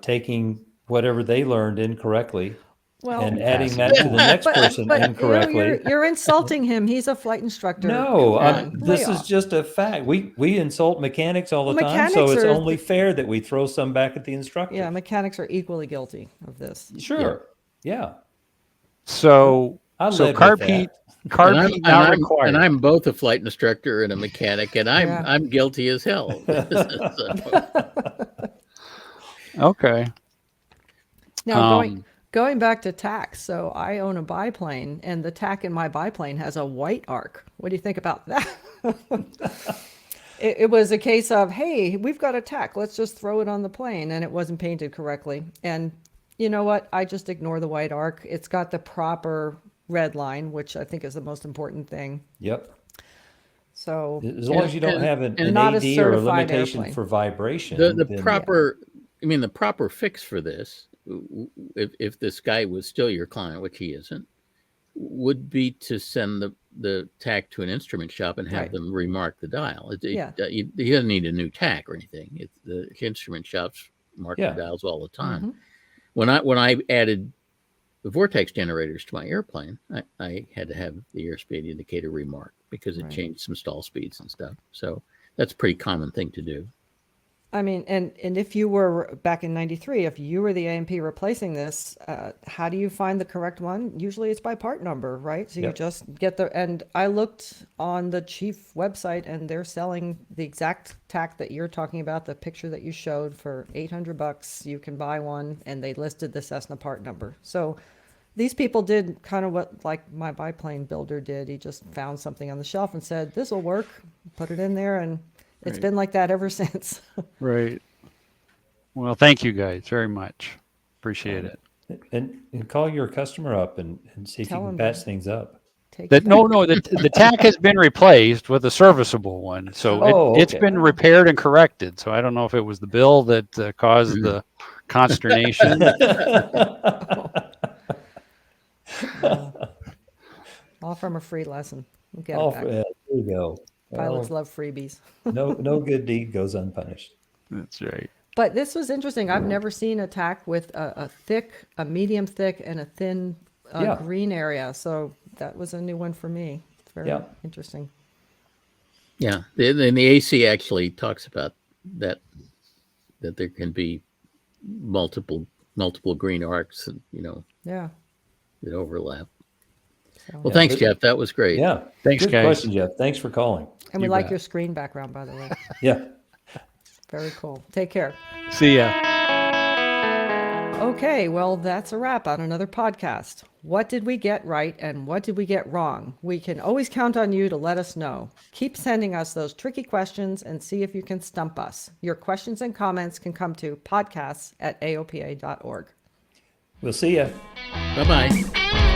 taking whatever they learned incorrectly Well, and adding that to the next person incorrectly. you're insulting him. He's a flight instructor. No, Come on, this lay is off. just a fact. We insult mechanics all the Well, time, so mechanics it's are- only fair that we throw some back at the instructor. Yeah, mechanics are equally guilty of this. Sure. Yeah. so I so live carb with heat, that. carb heat not required. And I'm both a flight instructor and a mechanic, and Yeah. I'm guilty as hell. Okay. Now Um, going back to tack, so I own a biplane, and the tack in my biplane has a white arc. What do you think about that? It was a case of, hey, we've got a tack, let's just throw it on the plane, and it wasn't painted correctly. And you know what? I just ignore the white arc. It's got the proper red line, which I think is the most important thing. Yep. So As long as you don't have an not a AD or a certified limitation airplane. for vibration. the then- proper, I mean, the proper fix for this, if this guy was still your client, which he isn't, would be to send the tack to an instrument shop and have Right. them remark the dial. Yeah. He doesn't need a new tack or anything. It's the instrument shops mark Yeah. the dials all the time. Mhm. When I added the vortex generators to my airplane, I had to have the airspeed indicator remarked because it Right. changed some stall speeds and stuff. So that's a pretty common thing to do. I mean, and if you were back in '93, if you were the A&P replacing this, how do you find the correct one? Usually it's by part number, right? So you Yep. just get and I looked on the Chief website, and they're selling the exact tack that you're talking about, the picture that you showed, for $800. You can buy one, and they listed the Cessna part number. So these people did kind of what like my biplane builder did. He just found something on the shelf and said, this will work, put it in there, and it's Right. been like that ever since. Right. Well, thank you guys very much. Appreciate it. And call your customer up and see if Tell you can him patch things up. Take That it no, back. no, the tack has been replaced with a serviceable one, so Oh, it's okay. been repaired and corrected. So I don't know if it was the bill that caused Mhm. the consternation. All from a free lesson. We'll get Oh, it back. there you go. Pilots Well, love freebies. no good deed goes unpunished. That's right. But this was interesting. I've never seen a tack with a thick, a medium thick, and a thin Yeah. green area. So that was a new one for me. It's very Yeah. interesting. Yeah, the AC actually talks about that there can be multiple green arcs, and Yeah. that overlap. So. Well, thanks, Jeff. That was great. Yeah. Thanks, Good guys. question, Jeff. Thanks for calling. And we You like bet. your screen background, by the way. Yeah. Very cool. Take care. See ya. Okay, well, that's a wrap on another podcast. What did we get right and what did we get wrong? We can always count on you to let us know. Keep sending us those tricky questions and see if you can stump us. Your questions and comments can come to podcasts@aopa.org. We'll see you. Bye-bye.